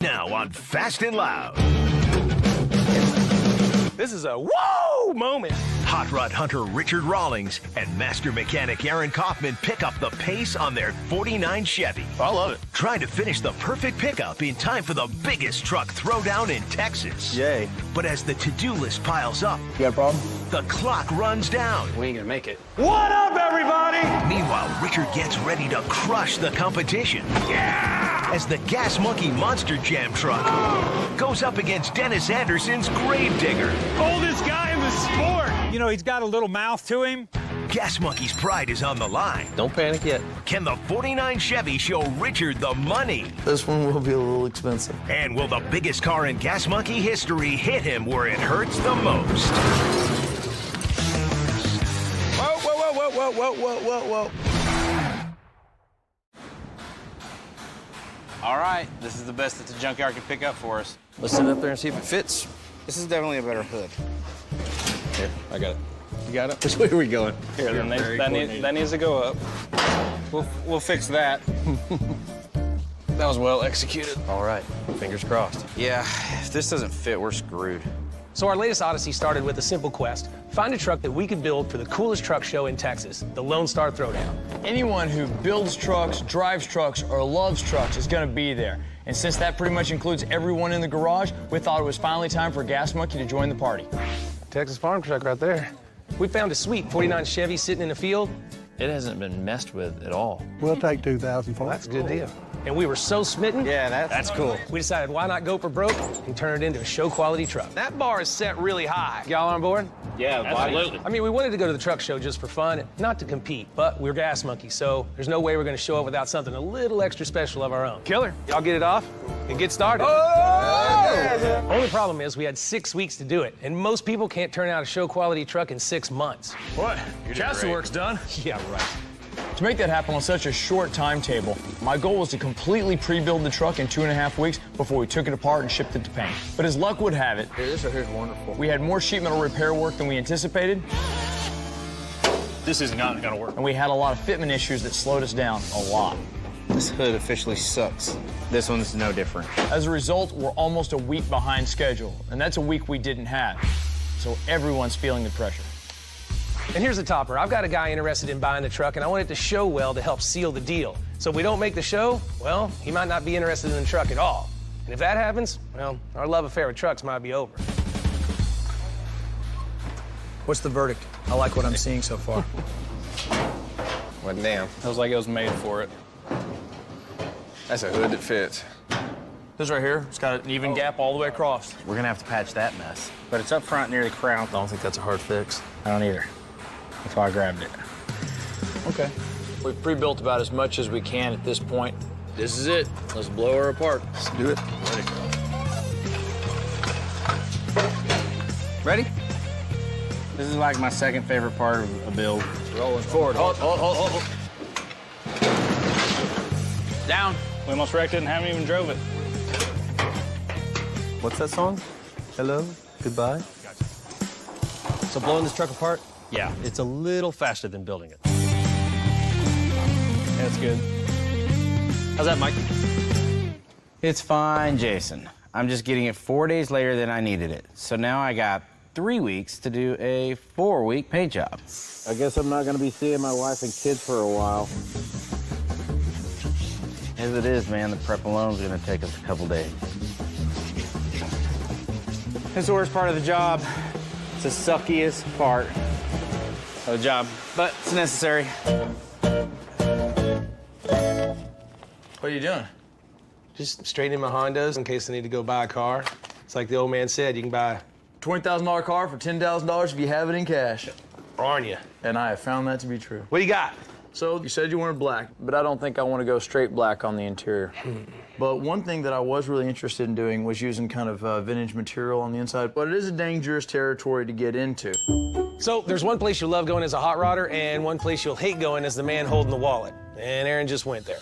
Now on Fast and Loud. This is a whoa moment. Hot rod hunter Richard Rawlings and master mechanic Aaron Kaufman pick up the pace on their 49 Chevy. I love it. Trying to finish the perfect pickup in time for the biggest truck throwdown in Texas. Yay. But as the to-do list piles up, You got a problem? the clock runs down. We ain't gonna make it. What up, everybody? Meanwhile, Richard gets ready to crush the competition. Yeah! As the Gas Monkey Monster Jam truck goes up against Dennis Anderson's Gravedigger. Oldest guy in the sport. You know, he's got a little mouth to him. Gas Monkey's pride is on the line. Don't panic yet. Can the 49 Chevy show Richard the money? This one will be a little expensive. And will the biggest car in Gas Monkey history hit him where it hurts the most? Whoa, whoa, whoa, whoa, whoa, whoa, whoa, whoa. All right, this is the best that the junkyard can pick up for us. Let's sit up there and see if it fits. This is definitely a better hood. Here, I got it. You got it? Which way are we going? Here, then that needs to go up. We'll fix that. That was well executed. All right, fingers crossed. Yeah, if this doesn't fit, we're screwed. So our latest odyssey started with a simple quest. Find a truck that we could build for the coolest truck show in Texas, the Lone Star Throwdown. Anyone who builds trucks, drives trucks, or loves trucks is going to be there. And since that pretty much includes everyone in the garage, we thought it was finally time for Gas Monkey to join the party. Texas farm truck right there. We found a sweet 49 Chevy sitting in the field, It hasn't been messed with at all. We'll take 2,000 for it. That's a good deal. and we were so smitten. Yeah, that's cool. We decided why not go for broke and turn it into a show quality truck. That bar is set really high. Y'all on board? Yeah, absolutely. I mean, we wanted to go to the truck show just for fun, not to compete, but we're Gas Monkey, so there's no way we're gonna show up without something a little extra special of our own. Killer, y'all get it off and get started. Oh! Only problem is we had 6 weeks to do it, and most people can't turn out a show quality truck in 6 months. What? Your chassis work's done? Yeah, right. To make that happen on such a short timetable, my goal was to completely pre-build the truck in 2.5 weeks before we took it apart and shipped it to paint. But as luck would have it, This right here is wonderful. we had more sheet metal repair work than we anticipated, This is not gonna work. and we had a lot of fitment issues that slowed us down a lot. This hood officially sucks. This one's no different. As a result, we're almost a week behind schedule, and that's a week we didn't have. So everyone's feeling the pressure. And here's the topper. I've got a guy interested in buying the truck, and I want it to show well to help seal the deal. So if we don't make the show, well, he might not be interested in the truck at all. And if that happens, well, our love affair with trucks might be over. What's the verdict? I like what I'm seeing so far. Well, damn. Feels like it was made for it. That's a hood that fits. This right here, it's got an even gap all the way across. We're gonna have to patch that mess. But it's up front near the crown. I don't think that's a hard fix. I don't either. That's why I grabbed it. Okay. We've pre-built about as much as we can at this point. This is it. Let's blow her apart. Let's do it. Ready? This is like my second favorite part of a build. Rolling forward. Hold. Down. We almost wrecked it and haven't even drove it. What's that song? Hello? Goodbye? So blowing this truck apart, yeah, it's a little faster than building it. That's good. How's that, Mike? It's fine, Jason. I'm just getting it 4 days later than I needed it. So now I got 3 weeks to do a 4-week paint job. I guess I'm not gonna be seeing my wife and kids for a while. As it is, man, the prep alone is gonna take us a couple days. It's the worst part of the job. It's the suckiest part of the job, but it's necessary. What are you doing? Just straightening my Hondas in case I need to go buy a car. It's like the old man said, you can buy $20,000 car for $10,000 if you have it in cash. aren't you? And I have found that to be true. What do you got? So you said you wanted black, but I don't think I want to go straight black on the interior. But one thing that I was really interested in doing was using kind of vintage material on the inside, but it is a dangerous territory to get into. So there's one place you'll love going as a hot rodder and one place you'll hate going as the man holding the wallet. And Aaron just went there.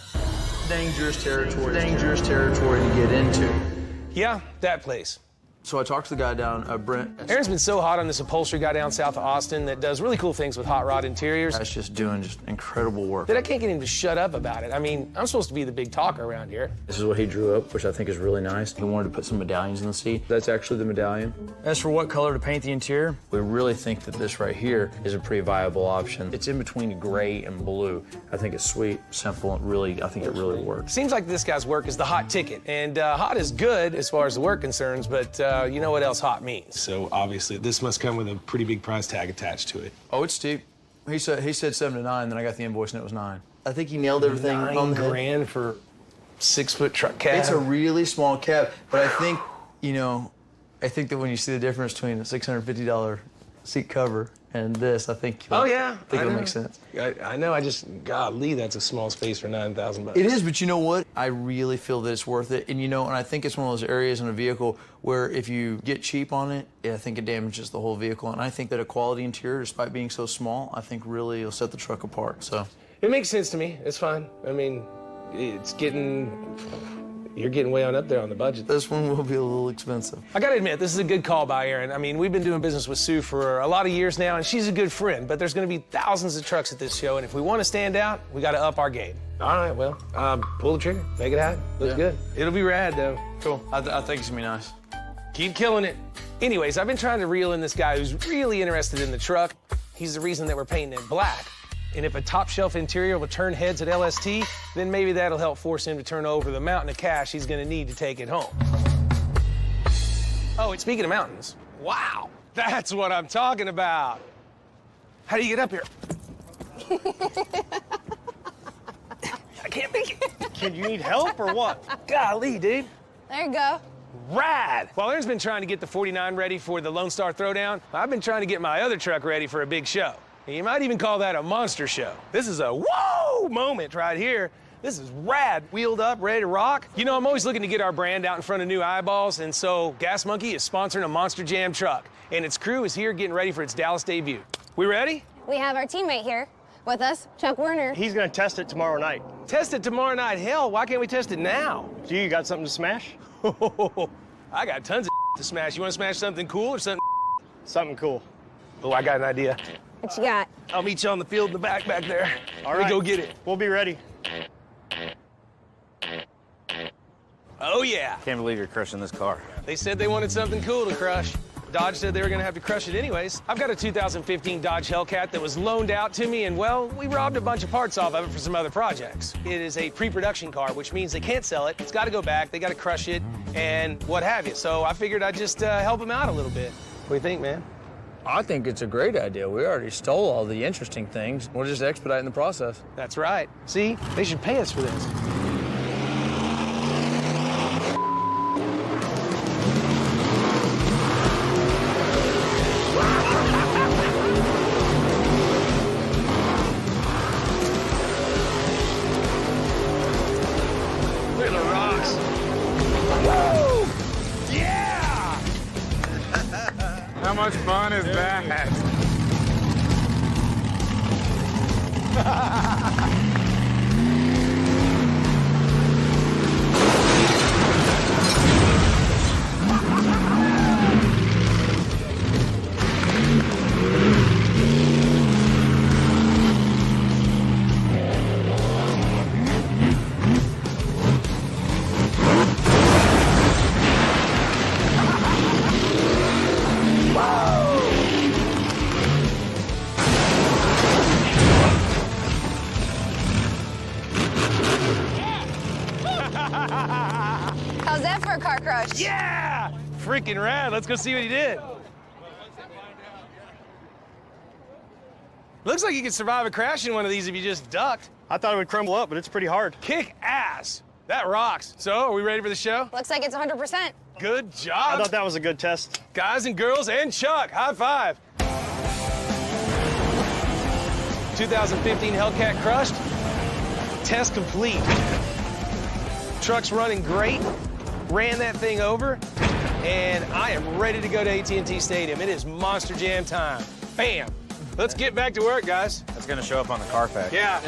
Dangerous territory to get into. Yeah, that place. So I talked to the guy down, Brent. Aaron's been so hot on this upholstery guy down south of Austin that does really cool things with hot rod interiors. That's just doing incredible work. That I can't get him to shut up about it. I mean, I'm supposed to be the big talker around here. This is what he drew up, which I think is really nice. He wanted to put some medallions in the seat. That's actually the medallion. As for what color to paint the interior, we really think that this right here is a pretty viable option. It's in between gray and blue. I think it's sweet, simple, and really, I think it really works. Seems like this guy's work is the hot ticket. And hot is good as far as the work concerns, but you know what else hot means. So obviously, this must come with a pretty big price tag attached to it. Oh, it's steep. He said 7 to 9, then I got the invoice and it was 9. I think he nailed everything on the head. $9,000 for 6-foot truck cab. It's a really small cab, but I think, you know, I think that when you see the difference between a $650 seat cover and this, I think Oh, yeah. it'll make sense. I know. Golly, that's a small space for $9,000. It is, but you know what? I really feel that it's worth it. And you know, and I think it's one of those areas in a vehicle where if you get cheap on it, I think it damages the whole vehicle. And I think that a quality interior, despite being so small, I think really will set the truck apart. So it makes sense to me. It's fine. I mean, you're getting way on up there on the budget. This one will be a little expensive. I gotta admit, this is a good call by Aaron. I mean, we've been doing business with Sue for a lot of years now, and she's a good friend, but there's gonna be thousands of trucks at this show, and if we wanna stand out, we gotta up our game. All right, well, pull the trigger, make it happen. Looks good. It'll be rad, though. Cool. I think it's gonna be nice. Keep killing it. Anyways, I've been trying to reel in this guy who's really interested in the truck. He's the reason that we're painting it black. And if a top shelf interior will turn heads at LST, then maybe that'll help force him to turn over the mountain of cash he's gonna need to take it home. Oh, and speaking of mountains, wow, that's what I'm talking about. How do you get up here? I can't make it. Can you need help or what? Golly, dude. There you go. Rad! While Aaron's been trying to get the 49 ready for the Lone Star Throwdown, I've been trying to get my other truck ready for a big show. You might even call that a monster show. This is a whoa moment right here. This is rad. Wheeled up, ready to rock. You know, I'm always looking to get our brand out in front of new eyeballs, and so Gas Monkey is sponsoring a Monster Jam truck, and its crew is here getting ready for its Dallas debut. We ready? We have our teammate here with us, Chuck Werner. He's gonna test it tomorrow night. Test it tomorrow night. Hell, why can't we test it now? Do you got something to smash? I got tons of to smash. You want to smash something cool or something? Something cool. Oh, I got an idea. What you got? I'll meet you on the field in the back there. All Let me right. go get it. We'll be ready. Oh, yeah. Can't believe you're crushing this car. They said they wanted something cool to crush. Dodge said they were gonna have to crush it anyways. I've got a 2015 Dodge Hellcat that was loaned out to me, and well, we robbed a bunch of parts off of it for some other projects. It is a pre-production car, which means they can't sell it. It's gotta go back, they gotta crush it, and what have you. So I figured I'd just help them out a little bit. What do you think, man? I think it's a great idea. We already stole all the interesting things. We're just expediting the process. That's right. See, they should pay us for this. Look at the rocks. Woo! Yeah! How much fun is that? How's that for a car crush? Yeah! Freaking rad. Let's go see what he did. Looks like you could survive a crash in one of these if you just ducked. I thought it would crumble up, but it's pretty hard. Kick ass. That rocks. So, are we ready for the show? Looks like it's 100%. Good I job. thought that was a good test. Guys and girls and Chuck, high five. 2015 Hellcat crushed. Test complete. Truck's running great. Ran that thing over. And I am ready to go to AT&T Stadium. It is Monster Jam time. Bam. Let's get back to work, guys. That's gonna show up on the Carfax. Yeah.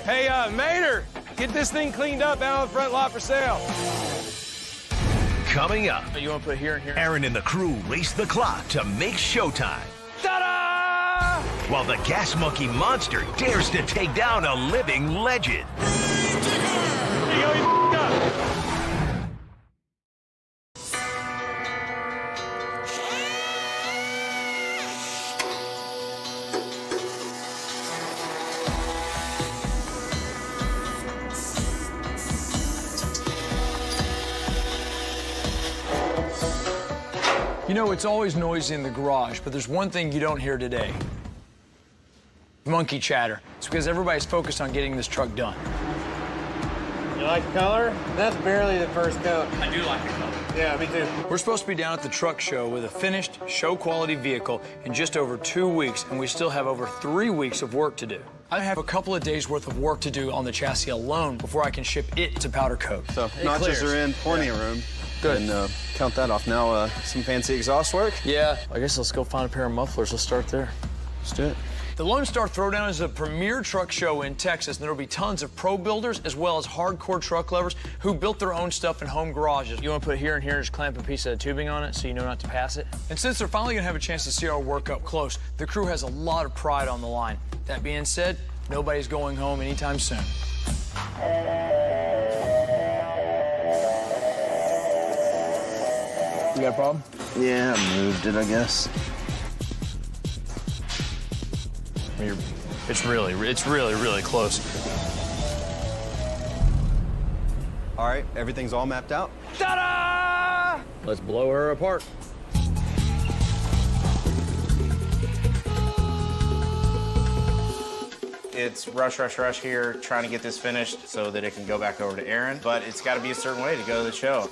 Hey, Mater, get this thing cleaned up out on the front lot for sale. Coming up, You want to put here and here? Aaron and the crew race the clock to make showtime. Ta-da! While the Gas Monkey Monster dares to take down a living legend. Here you go, you f***ed up. You know, it's always noisy in the garage, but there's one thing you don't hear today. Monkey chatter. It's because everybody's focused on getting this truck done. You like the color? That's barely the first coat. I do like the color. Yeah, me too. We're supposed to be down at the truck show with a finished, show-quality vehicle in just over 2 weeks, and we still have over 3 weeks of work to do. I have a couple of days' worth of work to do on the chassis alone before I can ship it to powder coat. So notches are in, plenty of room. Good. And count that off. Now, some fancy exhaust work. Yeah, I guess let's go find a pair of mufflers. Let's start there. Let's do it. The Lone Star Throwdown is a premier truck show in Texas, and there will be tons of pro builders as well as hardcore truck lovers who built their own stuff in home garages. You want to put here and here, just clamp a piece of tubing on it so you know not to pass it. And since they're finally going to have a chance to see our work up close, the crew has a lot of pride on the line. That being said, nobody's going home anytime soon. You got a problem? Yeah, I moved it, I guess. It's really close. All right, everything's all mapped out. Ta-da! Let's blow her apart. It's rush here, trying to get this finished so that it can go back over to Aaron. But it's got to be a certain way to go to the show.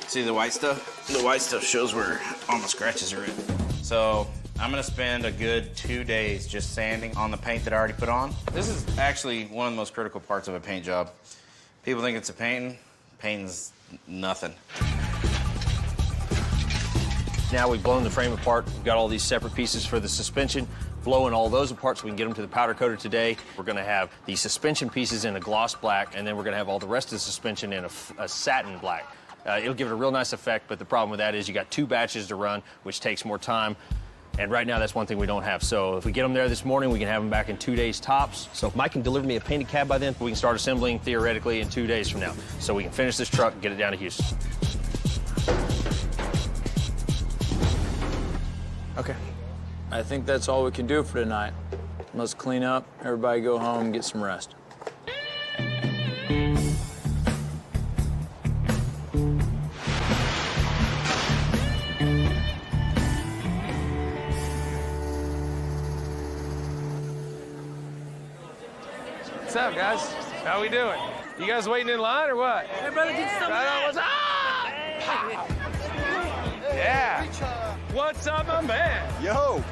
See the white stuff? The white stuff shows where all the scratches are in. So I'm gonna spend a good 2 days just sanding on the paint that I already put on. This is actually one of the most critical parts of a paint job. People think it's a painting. Painting's nothing. Now we've blown the frame apart. We've got all these separate pieces for the suspension. Blowing all those apart so we can get them to the powder coater today. We're gonna have the suspension pieces in a gloss black, and then we're gonna have all the rest of the suspension in a satin black. It'll give it a real nice effect, but the problem with that is you got 2 batches to run, which takes more time. And right now, that's one thing we don't have. So if we get them there this morning, we can have them back in 2 days tops. So if Mike can deliver me a painted cab by then, We can start assembling theoretically in 2 days from now. So we can finish this truck and get it down to Houston. Okay. I think that's all we can do for tonight. Let's clean up, everybody go home and get some rest. What's up, guys? How we doing? You guys waiting in line or what? Hey, brother, get some what's up? Yeah. What's up, my man? Yo,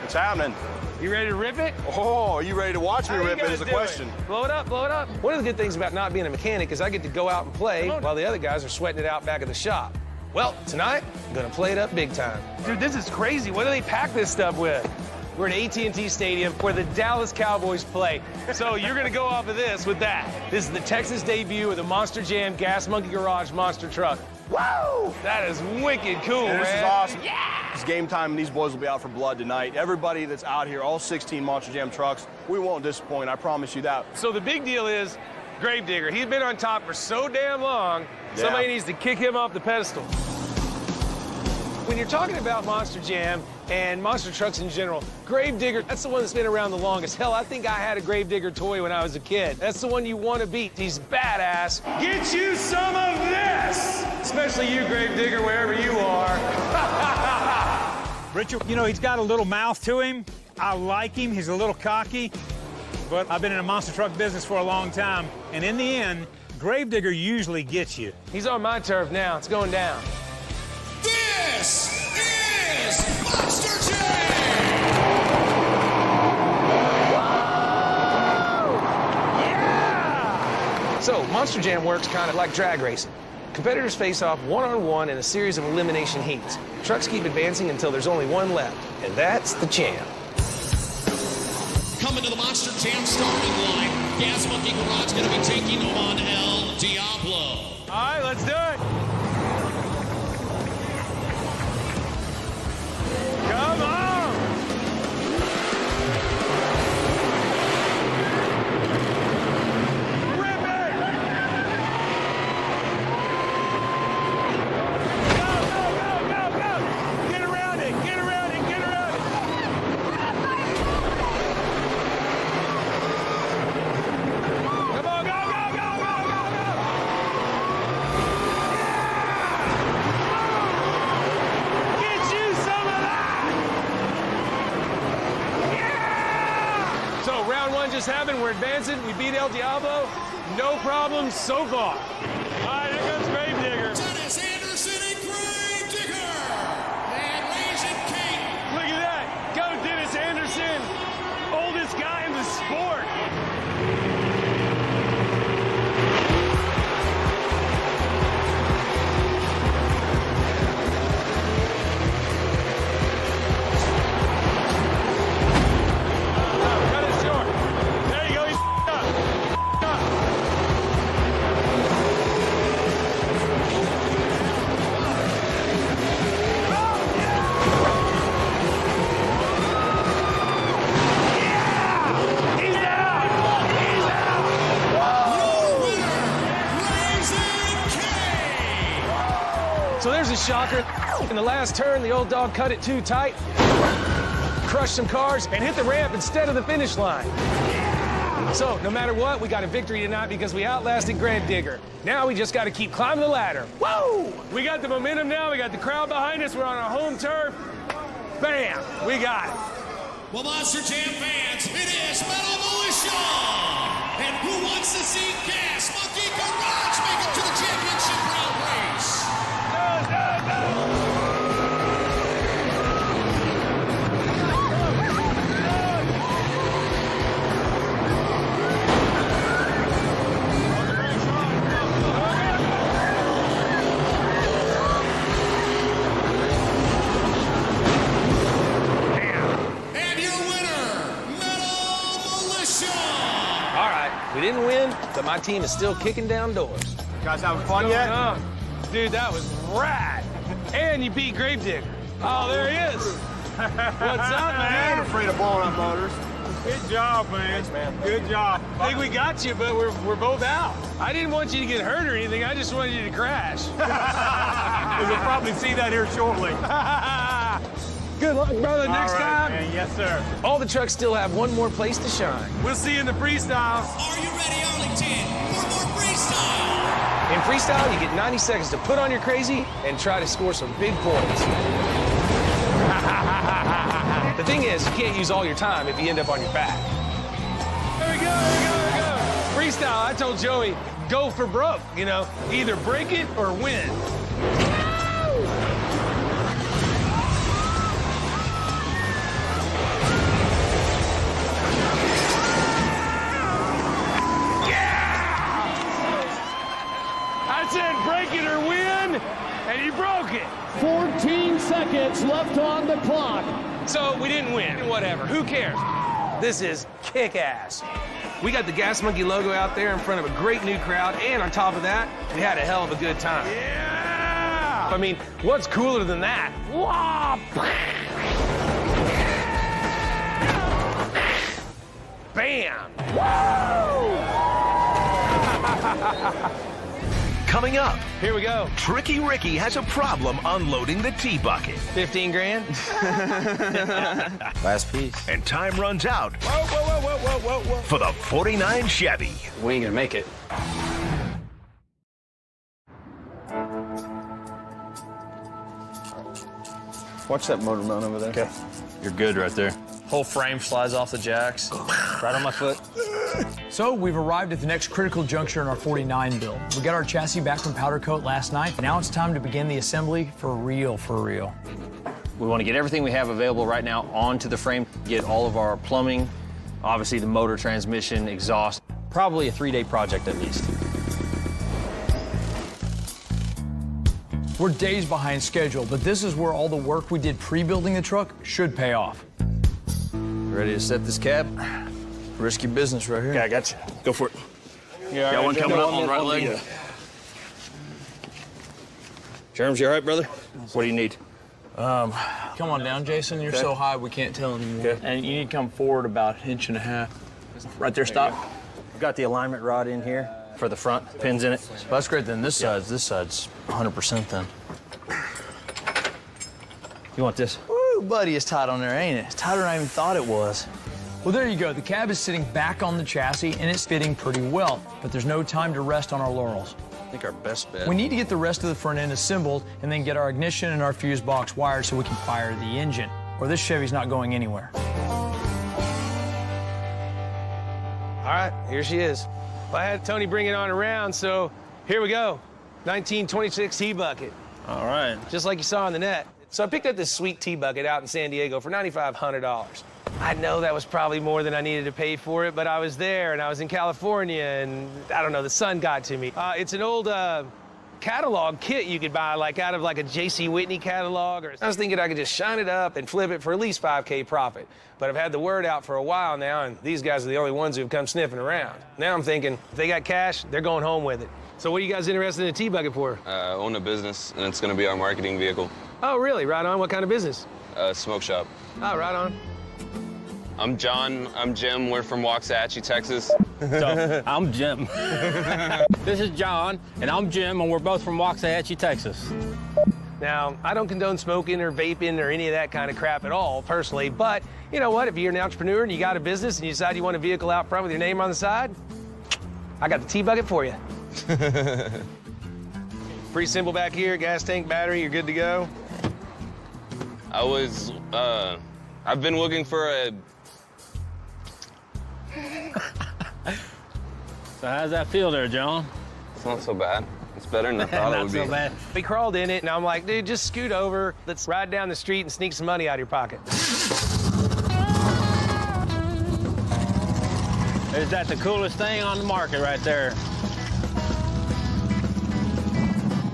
what's happening? You ready to rip it? Oh, are you ready to watch me rip it is the question. Blow it up, blow it up. One of the good things about not being a mechanic is I get to go out and play while the other guys are sweating it out back at the shop. Well, tonight, I'm gonna play it up big time. Dude, this is crazy. What do they pack this stuff with? We're at AT&T Stadium where the Dallas Cowboys play. So you're gonna go off of this with that. This is the Texas debut of the Monster Jam Gas Monkey Garage monster truck. Woo! That is wicked cool, man. This is awesome. Yeah! It's game time, and these boys will be out for blood tonight. Everybody that's out here, all 16 Monster Jam trucks, we won't disappoint, I promise you that. So the big deal is Gravedigger. He's been on top for so damn long, somebody needs to kick him off the pedestal. When you're talking about Monster Jam and monster trucks in general, Gravedigger, that's the one that's been around the longest. Hell, I think I had a Gravedigger toy when I was a kid. That's the one you want to beat. He's badass. Get you some of this! Especially you, Gravedigger, wherever you are. Richard, you know, he's got a little mouth to him. I like him. He's a little cocky. But I've been in a monster truck business for a long time. And in the end, Gravedigger usually gets you. He's on my turf now. It's going down. This is Monster Jam! Yeah! So, Monster Jam works kind of like drag racing. Competitors face off one-on-one in a series of elimination heats. Trucks keep advancing until there's only one left, and that's the champ. Coming to the Monster Jam starting line, Gas Monkey Garage going to be taking on El Diablo. All right, let's do it. just happened. We're advancing. We beat El Diablo. No problems so far. All right, here comes Grave Digger. Dennis Anderson and Grave Digger. And Raising King. Look at that. Go, Dennis Anderson. Oldest guy in the sport. Cut it short. There you go. He's up. He's out! He's out! So there's a shocker. In the last turn, the old dog cut it too tight, crushed some cars, and hit the ramp instead of the finish line. So no matter what, we got a victory tonight because we outlasted Grave Digger. Now we just got to keep climbing the ladder. Woo! We got the momentum now. We got the crowd behind us. We're on our home turf. Bam! We got it. Well, Monster Jam fans, it is Metal Militia! And who wants to see Gas Monkey Garage make it to the championship round race? And your winner, Metal Militia! All right, we didn't win, but my team is still kicking down doors. You guys having fun yet? Dude, that was rad. And you beat Grave Digger. Oh, there he is. What's up, man? I'm afraid of blowing up motors. Good job, man. Thanks, man. Good job. I think we got you, but we're both out. I didn't want you to get hurt or anything. I just wanted you to crash. We'll probably see that here shortly. Good luck, brother. Next All right, time. man. Yes, sir. All the trucks still have one more place to shine. We'll see you in the freestyles. Are you ready, Arlington, for more freestyle? In freestyle, you get 90 seconds to put on your crazy and try to score some big points. The thing is, you can't use all your time if you end up on your back. There we go, there we go, there we go. Freestyle, I told Joey, go for broke, you know, either break it or win. I said break it or win, and you broke it. 14 seconds left on the clock. So we didn't win, whatever, who cares? This is kick-ass. We got the Gas Monkey logo out there in front of a great new crowd, and on top of that, we had a hell of a good time. Yeah! I mean, what's cooler than that? Wah! Bam! Woo! Coming up, here we go. Tricky Ricky has a problem unloading the T-bucket. 15 grand. Last piece. And time runs out Whoa, whoa, whoa, whoa, whoa, whoa, whoa. for the 49 Chevy. We ain't gonna make it. Watch that motor mount over there. Okay. You're good right there. Whole frame slides off the jacks. Right on my foot. So we've arrived at the next critical juncture in our 49 build. We got our chassis back from powder coat last night. Now it's time to begin the assembly for real, for real. We want to get everything we have available right now onto the frame, get all of our plumbing, obviously the motor, transmission, exhaust. Probably a 3-day project at least. We're days behind schedule, but this is where all the work we did pre-building the truck should pay off. Ready to set this cab? Risky business right here. Yeah, I got you. Go for it. Yeah, Got one coming up on the right leg. Germs, you all right, brother? What do you need? Come on down, Jason. You're so high we can't tell anymore. Okay. And you need to come forward about 1.5 inches. Right there, stop. I've got the alignment rod in here for the front, pins in it. Well, that's great. Then this side's 100% then. You want this? Woo, buddy, it's tight on there, ain't it? It's tighter than I even thought it was. Well, there you go. The cab is sitting back on the chassis, and it's fitting pretty well. But there's no time to rest on our laurels. I think our best bet. We need to get the rest of the front end assembled and then get our ignition and our fuse box wired so we can fire the engine, or this Chevy's not going anywhere. All right, here she is. Well, I had Tony bring it on around, so here we go. 1926 T-Bucket. All right. Just like you saw on the net. So I picked up this sweet T-Bucket out in San Diego for $9,500. I know that was probably more than I needed to pay for it, but I was there and I was in California and I don't know, the sun got to me. It's an old catalog kit you could buy, like out of like a J.C. Whitney catalog. Or I was thinking I could just shine it up and flip it for at least $5K profit. But I've had the word out for a while now, and these guys are the only ones who've come sniffing around. Now I'm thinking, if they got cash, they're going home with it. So what are you guys interested in a T-Bucket for? Own a business, and it's gonna be our marketing vehicle. Oh, really? Right on. What kind of business? Smoke shop. Oh, right on. I'm John. I'm Jim. We're from Waxahachie, Texas. So, I'm Jim. This is John, and I'm Jim, and we're both from Waxahachie, Texas. Now, I don't condone smoking or vaping or any of that kind of crap at all, personally, but you know what? If you're an entrepreneur and you got a business and you decide you want a vehicle out front with your name on the side, I got the T-Bucket for you. Pretty simple back here, gas tank, battery, you're good to go. I've been looking for a... So how's that feel there, John? It's not so bad. It's better than I thought it would be. Not so bad. We crawled in it, and I'm like, dude, just scoot over. Let's ride down the street and sneak some money out of your pocket. Is that the coolest thing on the market right there?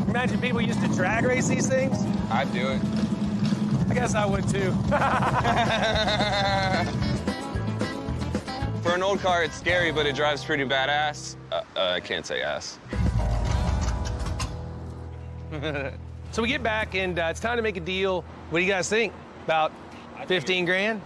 Imagine people used to drag race these things. I'd do it. I guess I would, too. For an old car, it's scary, but it drives pretty badass. I can't say ass. So we get back, and it's time to make a deal. What do you guys think? About 15 grand?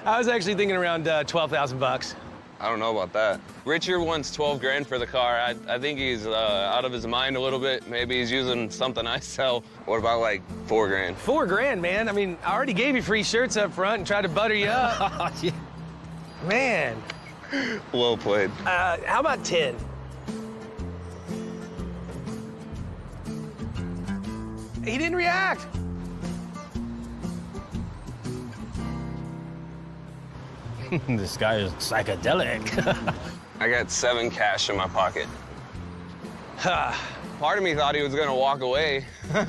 I was actually thinking around 12,000 bucks. I don't know about that. Richard wants 12 grand for the car. I think he's out of his mind a little bit. Maybe he's using something I sell. What about like 4 grand? 4 grand, man. I mean, I already gave you free shirts up front and tried to butter you up. Yeah. Man. Well played. How about 10? He didn't react. This guy is psychedelic. I got 7 cash in my pocket. Part of me thought he was gonna walk away. All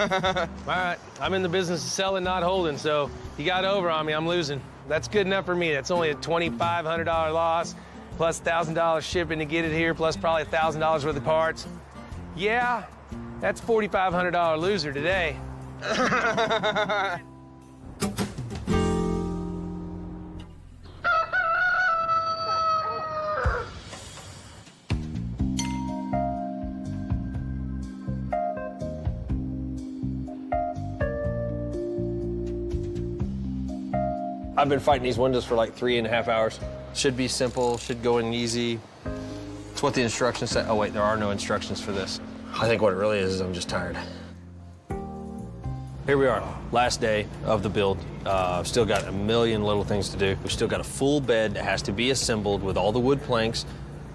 right, I'm in the business of selling, not holding, so he got over on me, I'm losing. That's good enough for me. That's only a $2,500 loss, plus $1,000 shipping to get it here, plus probably $1,000 worth of parts. Yeah, that's $4,500 loser today. I've been fighting these windows for like 3.5 hours. Should be simple, should go in easy. It's what the instructions say. Oh wait, there are no instructions for this. I think what it really is I'm just tired. Here we are, last day of the build. Still got a million little things to do. We've still got a full bed that has to be assembled with all the wood planks.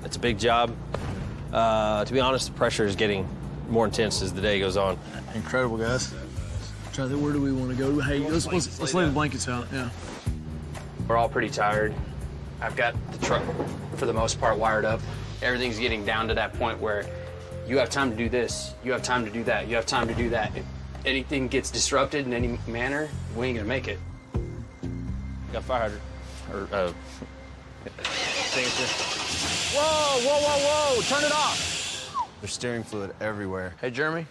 It's a big job. To be honest, the pressure is getting more intense as the day goes on. Incredible, guys. Try to, where do we want to go? Hey, let's lay the blankets out, yeah. We're all pretty tired. I've got the truck, for the most part, wired up. Everything's getting down to that point where you have time to do this, you have time to do that, you have time to do that. If anything gets disrupted in any manner, we ain't gonna make it. Got fire hydrant. Or, Whoa! Turn it off! There's steering fluid everywhere. Hey, Jeremy,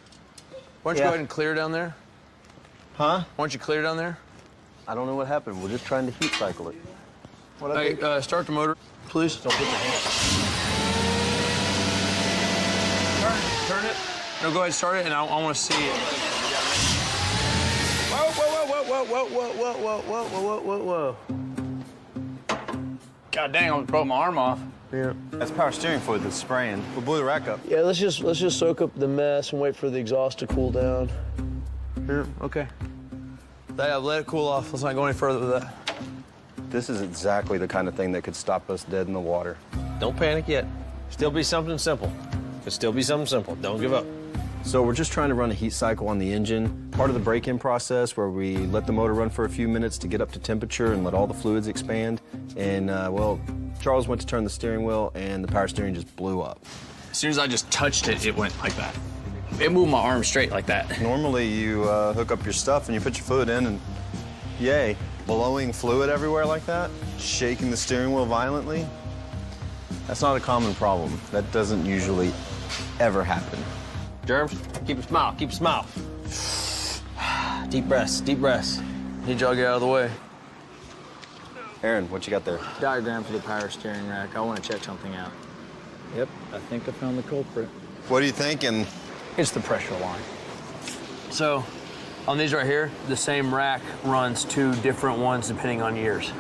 why don't you go ahead and clear down there? Huh? Why don't you clear down there? I don't know what happened. We're just trying to heat cycle it. Hey, start the motor, please. Don't put your hands. Turn it. No, go ahead, start it, and I want to see it. Whoa. God dang, I almost broke my arm off. Yeah. That's power steering fluid that's spraying. We blew the rack up. Yeah, let's just soak up the mess and wait for the exhaust to cool down. Here, okay. Let it cool off. Let's not go any further with that. This is exactly the kind of thing that could stop us dead in the water. don't panic yet. Still be something simple. Could still be something simple. Don't give up. So we're just trying to run a heat cycle on the engine. Part of the break-in process where we let the motor run for a few minutes to get up to temperature and let all the fluids expand. And well, Charles went to turn the steering wheel and the power steering just blew up. As soon as I just touched it, it went like that. It moved my arm straight like that. Normally you hook up your stuff and you put your fluid in and yay, blowing fluid everywhere like that, shaking the steering wheel violently, that's not a common problem. That doesn't usually ever happen. Germs, keep a smile, keep a smile. Deep breaths, deep breaths. Need y'all get out of the way. Aaron, what you got there? Diagram for the power steering rack. I want to check something out. Yep, I think I found the culprit. What are you thinking? It's the pressure line. So, on these right here, the same rack runs 2 different ones depending on years.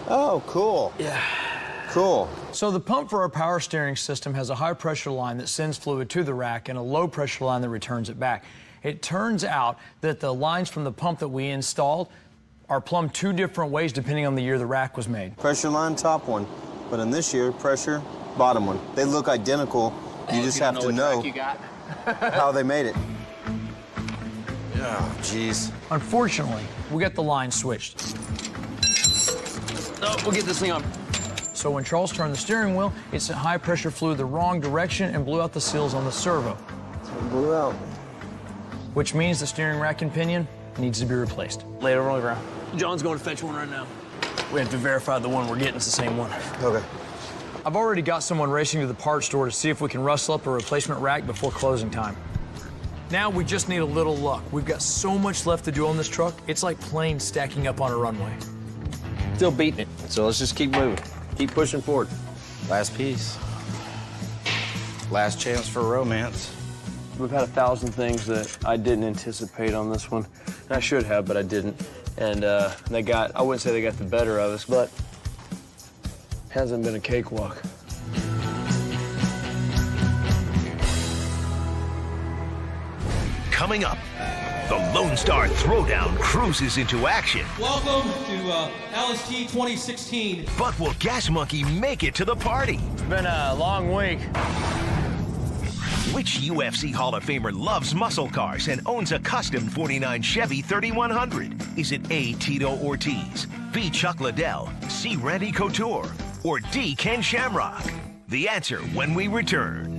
Oh, cool. Yeah. Cool. So the pump for our power steering system has a high pressure line that sends fluid to the rack and a low pressure line that returns it back. It turns out that the lines from the pump that we installed are plumbed 2 different ways depending on the year the rack was made. Pressure line, top one. But in this year, pressure, bottom one. They look identical. You just have to know how they made it. Oh, jeez. Unfortunately, we got the line switched. Oh, we'll get this thing on. So when Charles turned the steering wheel, it sent high pressure fluid the wrong direction and blew out the seals on the servo. So it blew out. Which means the steering rack and pinion needs to be replaced. Lay it over on the ground. John's going to fetch one right now. We have to verify the one we're getting is the same one. Okay. I've already got someone racing to the parts store to see if we can rustle up a replacement rack before closing time. Now we just need a little luck. We've got so much left to do on this truck, it's like planes stacking up on a runway. Still beating it, so let's just keep moving. Keep pushing forward. Last piece. Last chance for romance. We've had 1,000 things that I didn't anticipate on this one. I should have, but I didn't. And I wouldn't say they got the better of us, but it hasn't been a cakewalk. Coming up, the Lone Star Throwdown cruises into action. Welcome to LST 2016. But will Gas Monkey make it to the party? It's been a long week. Which UFC Hall of Famer loves muscle cars and owns a custom 49 Chevy 3100? Is it A, Tito Ortiz, B, Chuck Liddell, C, Randy Couture, or D, Ken Shamrock? The answer when we return.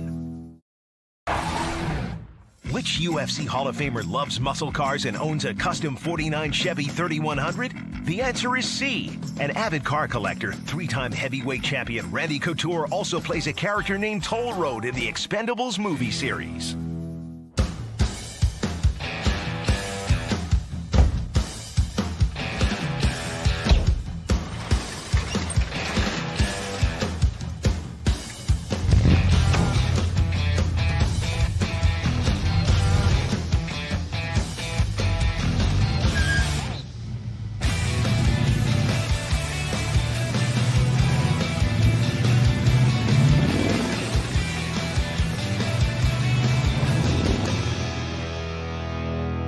Which UFC Hall of Famer loves muscle cars and owns a custom 49 Chevy 3100? The answer is C. An avid car collector, 3-time heavyweight champion Randy Couture also plays a character named Toll Road in the Expendables movie series.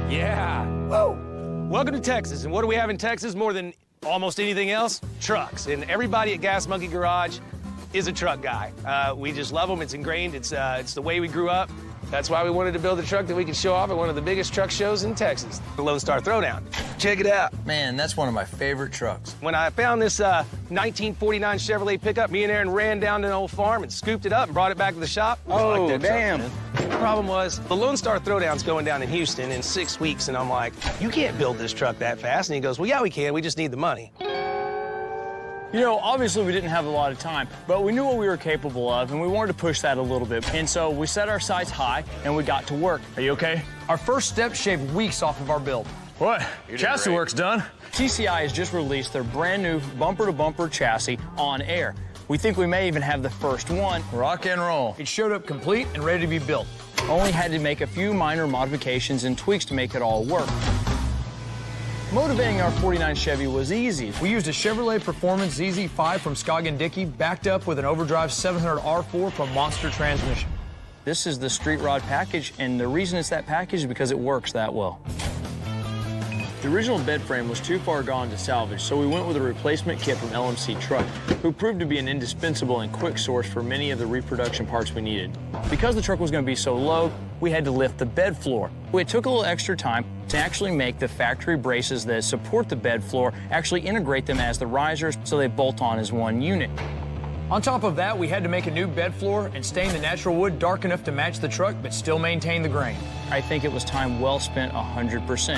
Yeah. Woo! Welcome to Texas. And what do we have in Texas more than almost anything else? Trucks. And everybody at Gas Monkey Garage is a truck guy. We just love them. It's ingrained. It's the way we grew up. That's why we wanted to build a truck that we could show off at one of the biggest truck shows in Texas, the Lone Star Throwdown. Check it out. Man, that's one of my favorite trucks. When I found this 1949 Chevrolet pickup, me and Aaron ran down to an old farm and scooped it up and brought it back to the shop. Oh, Like that damn. truck, man. The problem was the Lone Star Throwdown's going down in Houston in 6 weeks, and I'm like, you can't build this truck that fast. And he goes, well, yeah, we can. We just need the money. You know, obviously we didn't have a lot of time, but we knew what we were capable of, and we wanted to push that a little bit. And so we set our sights high, and we got to work. Are you okay? Our first step shaved weeks off of our build. What? Chassis work's done. TCI has just released their brand new bumper-to-bumper chassis on air. We think we may even have the first one. Rock and roll. It showed up complete and ready to be built. Only had to make a few minor modifications and tweaks to make it all work. Motivating our 49 Chevy was easy. We used a Chevrolet Performance ZZ5 from Scoggin Dickey, backed up with an overdrive 700 R4 from Monster Transmission. This is the street rod package, and the reason it's that package is because it works that well. The original bed frame was too far gone to salvage, so we went with a replacement kit from LMC Truck, who proved to be an indispensable and quick source for many of the reproduction parts we needed. Because the truck was going to be so low, we had to lift the bed floor. It took a little extra time to actually make the factory braces that support the bed floor, actually integrate them as the risers so they bolt on as one unit. On top of that, we had to make a new bed floor and stain the natural wood dark enough to match the truck, but still maintain the grain. I think it was time well spent 100%.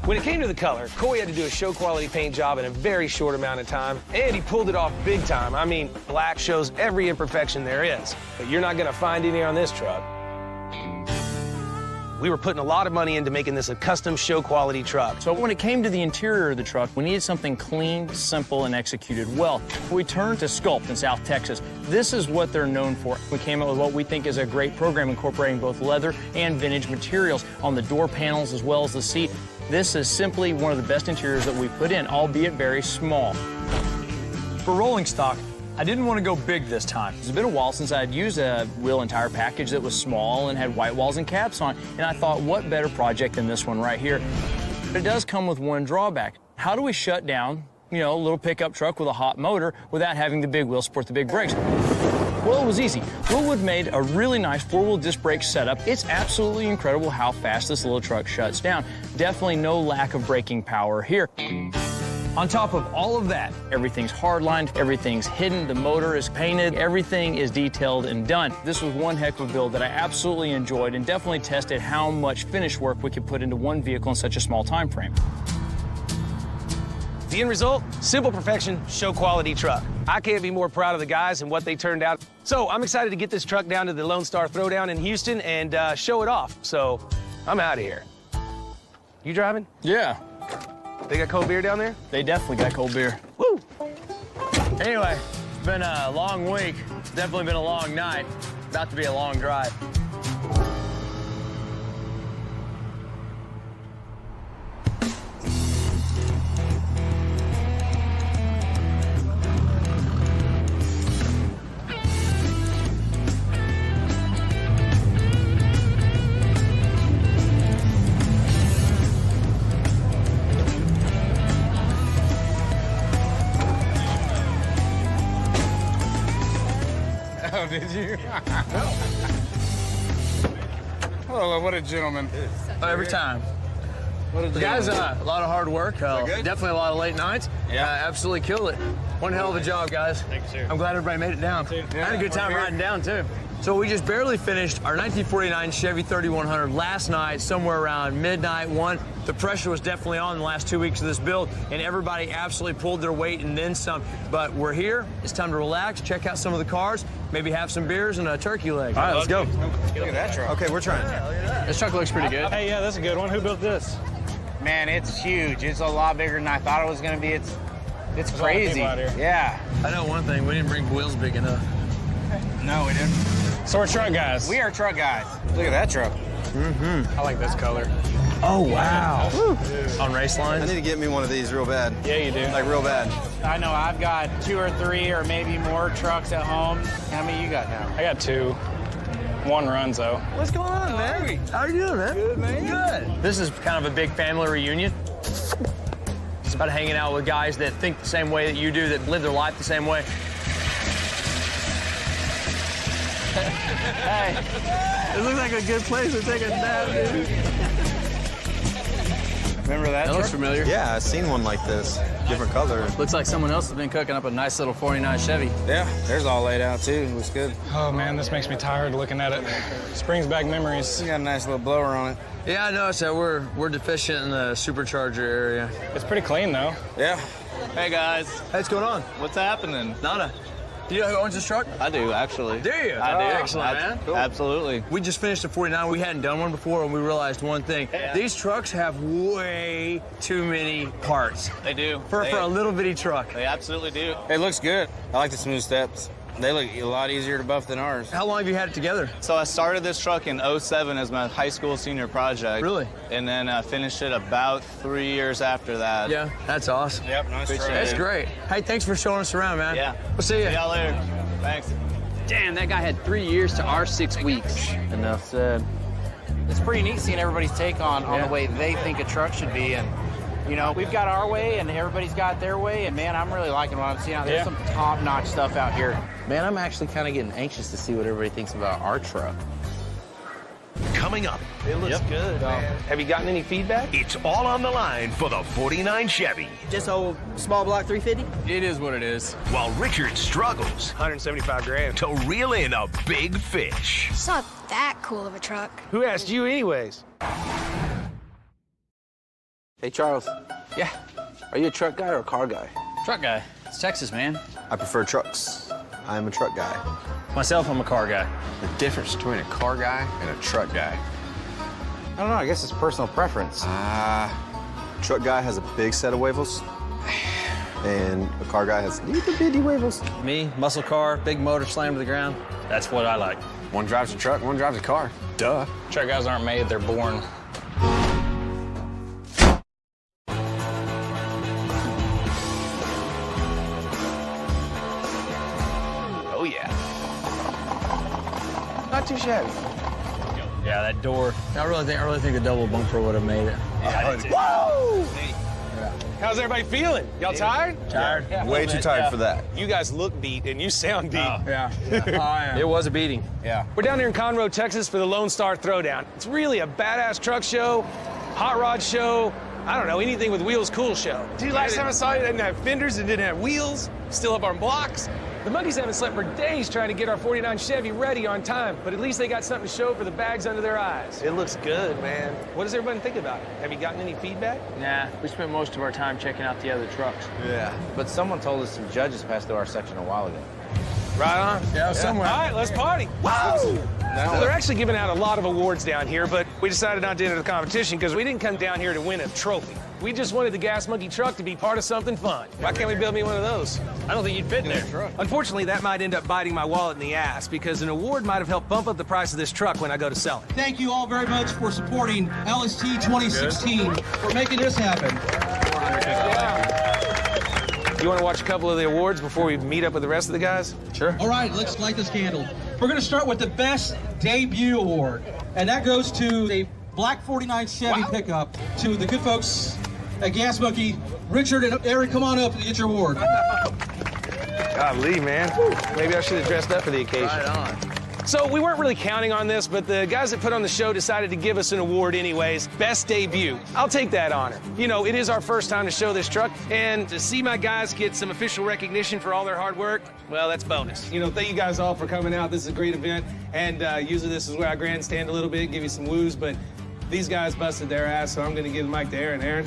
When it came to the color, Coy had to do a show quality paint job in a very short amount of time, and he pulled it off big time. I mean, black shows every imperfection there is, but you're not gonna find any on this truck. We were putting a lot of money into making this a custom show quality truck. So when it came to the interior of the truck, we needed something clean, simple, and executed well. We turned to Sculpt in South Texas. This is what they're known for. We came up with what we think is a great program incorporating both leather and vintage materials on the door panels as well as the seat. This is simply one of the best interiors that we put in, albeit very small. For rolling stock, I didn't want to go big this time. It's been a while since I'd used a wheel and tire package that was small and had white walls and caps on, and I thought, what better project than this one right here? But it does come with one drawback. How do we shut down, a little pickup truck with a hot motor without having the big wheel support the big brakes? Well, it was easy. Willwood made a really nice four-wheel disc brake setup. It's absolutely incredible how fast this little truck shuts down. Definitely no lack of braking power here. On top of all of that, everything's hardlined, everything's hidden, the motor is painted, everything is detailed and done. This was one heck of a build that I absolutely enjoyed and definitely tested how much finish work we could put into one vehicle in such a small time frame. The end result, simple perfection, show quality truck. I can't be more proud of the guys and what they turned out. So I'm excited to get this truck down to the Lone Star Throwdown in Houston and show it off. So I'm out of here. You driving? Yeah. They got cold beer down there? They definitely got cold beer. Woo! Anyway, it's been a long week. It's definitely been a long night. About to be a long drive. Oh, did you? Oh, what a gentleman. Every time. What a Guys, gentleman. a lot of hard work. Definitely a lot of late nights. Yeah. Absolutely killed it. One hell of a job, guys. Thank you, sir. I'm glad everybody made it down. I had a good time riding down, too. So we just barely finished our 1949 Chevy 3100 last night, somewhere around midnight, 1. The pressure was definitely on the last 2 weeks of this build, and everybody absolutely pulled their weight and then some. But we're here. It's time to relax, check out some of the cars, maybe have some beers and a turkey leg. All right, let's go. Look at that truck. Okay, we're trying. This truck looks pretty good. Hey, yeah, that's a good one. Who built this? Man, it's huge. It's a lot bigger than I thought it was going to be. It's There's a lot of crazy. people out here. Yeah. I know one thing, we didn't bring wheels big enough. No, we didn't. So we're truck guys. We are truck guys. Look at that truck. I like this color. Oh, wow. On race I lines? need to get me one of these real bad. Yeah, you do. Like real bad. I know I've got 2 or 3 or maybe more trucks at home. How many you got now? I got 2. One runs, though. What's going on, man? How are you doing, man? Good, man. Good. This is kind of a big family reunion. It's about hanging out with guys that think the same way that you do, that live their life the same way. Hey, it looks like a good place to take a nap, dude. Remember that? That looks familiar. Yeah, I've seen one like this. Different color. Looks like someone else has been cooking up a nice little 49 Chevy. Yeah, there's all laid out too. It looks good. Oh, man, this makes me tired looking at it. Springs back memories. You got a nice little blower on it. Yeah, I noticed that we're deficient in the supercharger area. It's pretty clean, though. Yeah. Hey, guys. Hey, what's going on? What's happening? Nada. Do you know who owns this truck? I do, actually. Do you? I do. Excellent, man. Cool. Absolutely. We just finished a 49. We hadn't done one before, and we realized one thing. Yeah. These trucks have way too many parts They do. for a little bitty truck. They absolutely do. It looks good. I like the smooth steps. They look a lot easier to buff than ours. How long have you had it together? So I started this truck in 07 as my high school senior project. Really? And then I finished it about 3 years after that. Yeah, that's awesome. Yep, nice Appreciate truck. That's it. great. Hey, thanks for showing us around, man. Yeah. We'll see you. See y'all later. Thanks. Damn, that guy had 3 years to our 6 weeks. Enough said. It's pretty neat seeing everybody's take on Yeah. the way they think a truck should be. And, you know, we've got our way and everybody's got their way. And, man, I'm really liking what I'm seeing out there. Yeah. There's some top-notch stuff out here. Man, I'm actually kind of getting anxious to see what everybody thinks about our truck. coming up. It looks good, man. Have you gotten any feedback? It's all on the line for the 49 Chevy. Just old small block 350? It is what it is. While Richard struggles 175 grand. to reel in a big fish. It's not that cool of a truck. Who asked you anyways? Hey, Charles. Yeah? Are you a truck guy or a car guy? Truck guy. It's Texas, man. I prefer trucks. I am a truck guy. Myself, I'm a car guy. The difference between a car guy and a truck guy. I don't know, I guess it's personal preference. Truck guy has a big set of huevos, and a car guy has little bitty huevos. Me, muscle car, big motor slammed to the ground. That's what I like. One drives a truck, one drives a car. Duh. Truck guys aren't made, they're born. Oh, yeah. Not too shabby. Yeah, that door. I really think the double bumper would have made it. Woo! How's everybody feeling? Y'all tired? Tired? Yeah, Way too tired for that. You guys look beat and you sound beat. Yeah. It was a beating. Yeah. We're down here in Conroe, Texas for the Lone Star Throwdown. It's really a badass truck show, hot rod show, I don't know, anything with wheels cool show. Dude, last time I saw you, it didn't have fenders, it didn't have wheels, still up on blocks. The monkeys haven't slept for days trying to get our 49 Chevy ready on time, but at least they got something to show for the bags under their eyes. It looks good, man. What does everybody think about it? Have you gotten any feedback? Nah, we spent most of our time checking out the other trucks. Yeah. But someone told us some judges passed through our section a while ago. Right on. Yeah, somewhere. All right, let's party. Woo! They're actually giving out a lot of awards down here, but we decided not to enter the competition because we didn't come down here to win a trophy. We just wanted the Gas Monkey truck to be part of something fun. Why can't we build me one of those? I don't think you'd fit in there. Unfortunately, that might end up biting my wallet in the ass because an award might have helped bump up the price of this truck when I go to sell it. Thank you all very much for supporting LST 2016, for making this happen. You want to watch a couple of the awards before we meet up with the rest of the guys? Sure. All right, let's light this candle. We're going to start with the Best Debut Award, and that goes to a Black 49 Chevy pickup to the good folks at Gas Monkey. Richard and Aaron, come on up and get your award. Golly, man. Maybe I should have dressed up for the occasion. Right on. So we weren't really counting on this, but the guys that put on the show decided to give us an award anyways. Best debut. I'll take that honor. You know, it is our first time to show this truck, and to see my guys get some official recognition for all their hard work, well, that's bonus. You know, thank you guys all for coming out. This is a great event, and usually this is where I grandstand a little bit, give you some woos, but these guys busted their ass, so I'm gonna give the mic to Aaron. Aaron?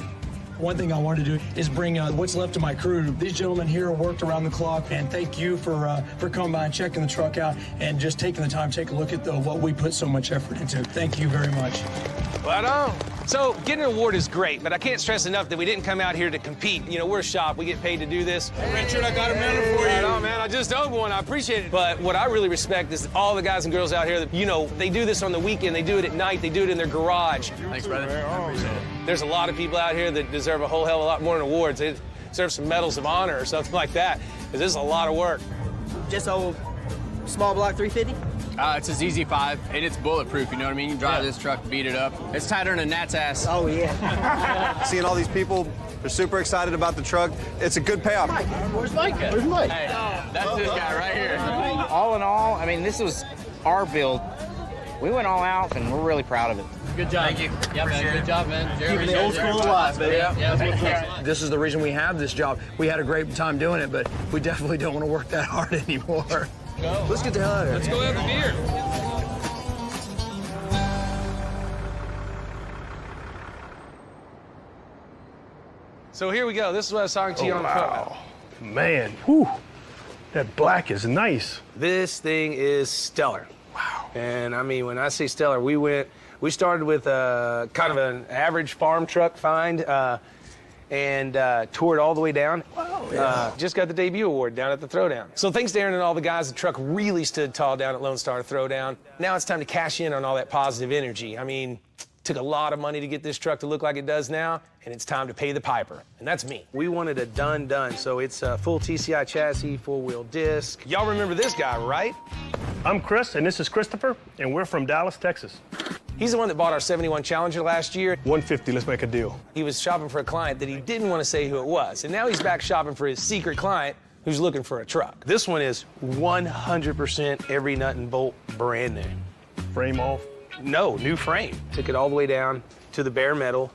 One thing I wanted to do is bring what's left of my crew. These gentlemen here worked around the clock, and thank you for coming by and checking the truck out and just taking the time to take a look at what we put so much effort into. Thank you very much. Right on. So getting an award is great, but I can't stress enough that we didn't come out here to compete. You know, we're a shop. We get paid to do this. Richard, I got a medal for you. Right on, man. I just owed one. I appreciate it. But what I really respect is all the guys and girls out here that, you know, they do this on the weekend. They do it at night. They do it in their garage. Thanks, brother. I appreciate it. There's a lot of people out here that deserve a whole hell of a lot more than awards. They deserve some medals of honor or something like that, because this is a lot of work. Just old small block 350? It's a ZZ5, and it's bulletproof, you know what I mean? You can drive this truck, beat it up. It's tighter than a gnat's ass. Oh, yeah. Seeing all these people, they're super excited about the truck. It's a good payoff. Where's Mike at? Where's Mike? Hey, that's this guy right here. All in all, I mean, this was our build. We went all out, and we're really proud of it. Good job. Thank you. Yeah, man. Good job, man. Keeping the old school alive, baby. Yeah. This is the reason we have this job. We had a great time doing it, but we definitely don't want to work that hard anymore. Let's get the hell out of here. Let's go have a beer. So here we go. This is what I was talking to you on the phone. Man, whew, that black is nice. This thing is stellar. Wow. And I mean, when I say stellar, we started with kind of an average farm truck find and toured all the way down. Wow, yeah. Just got the debut award down at the Throwdown. So thanks to Aaron and all the guys, the truck really stood tall down at Lone Star Throwdown. Now it's time to cash in on all that positive energy. I mean, took a lot of money to get this truck to look like it does now, and it's time to pay the piper, and that's me. We wanted a done, so it's a full TCI chassis, four-wheel disc. Y'all remember this guy, right? I'm Chris, and this is Christopher, and we're from Dallas, Texas. He's the one that bought our 71 Challenger last year. 150, let's make a deal. He was shopping for a client that he didn't want to say who it was, and now he's back shopping for his secret client who's looking for a truck. This one is 100% every nut and bolt brand new. Frame off, No, new frame. Took it all the way down to the bare metal.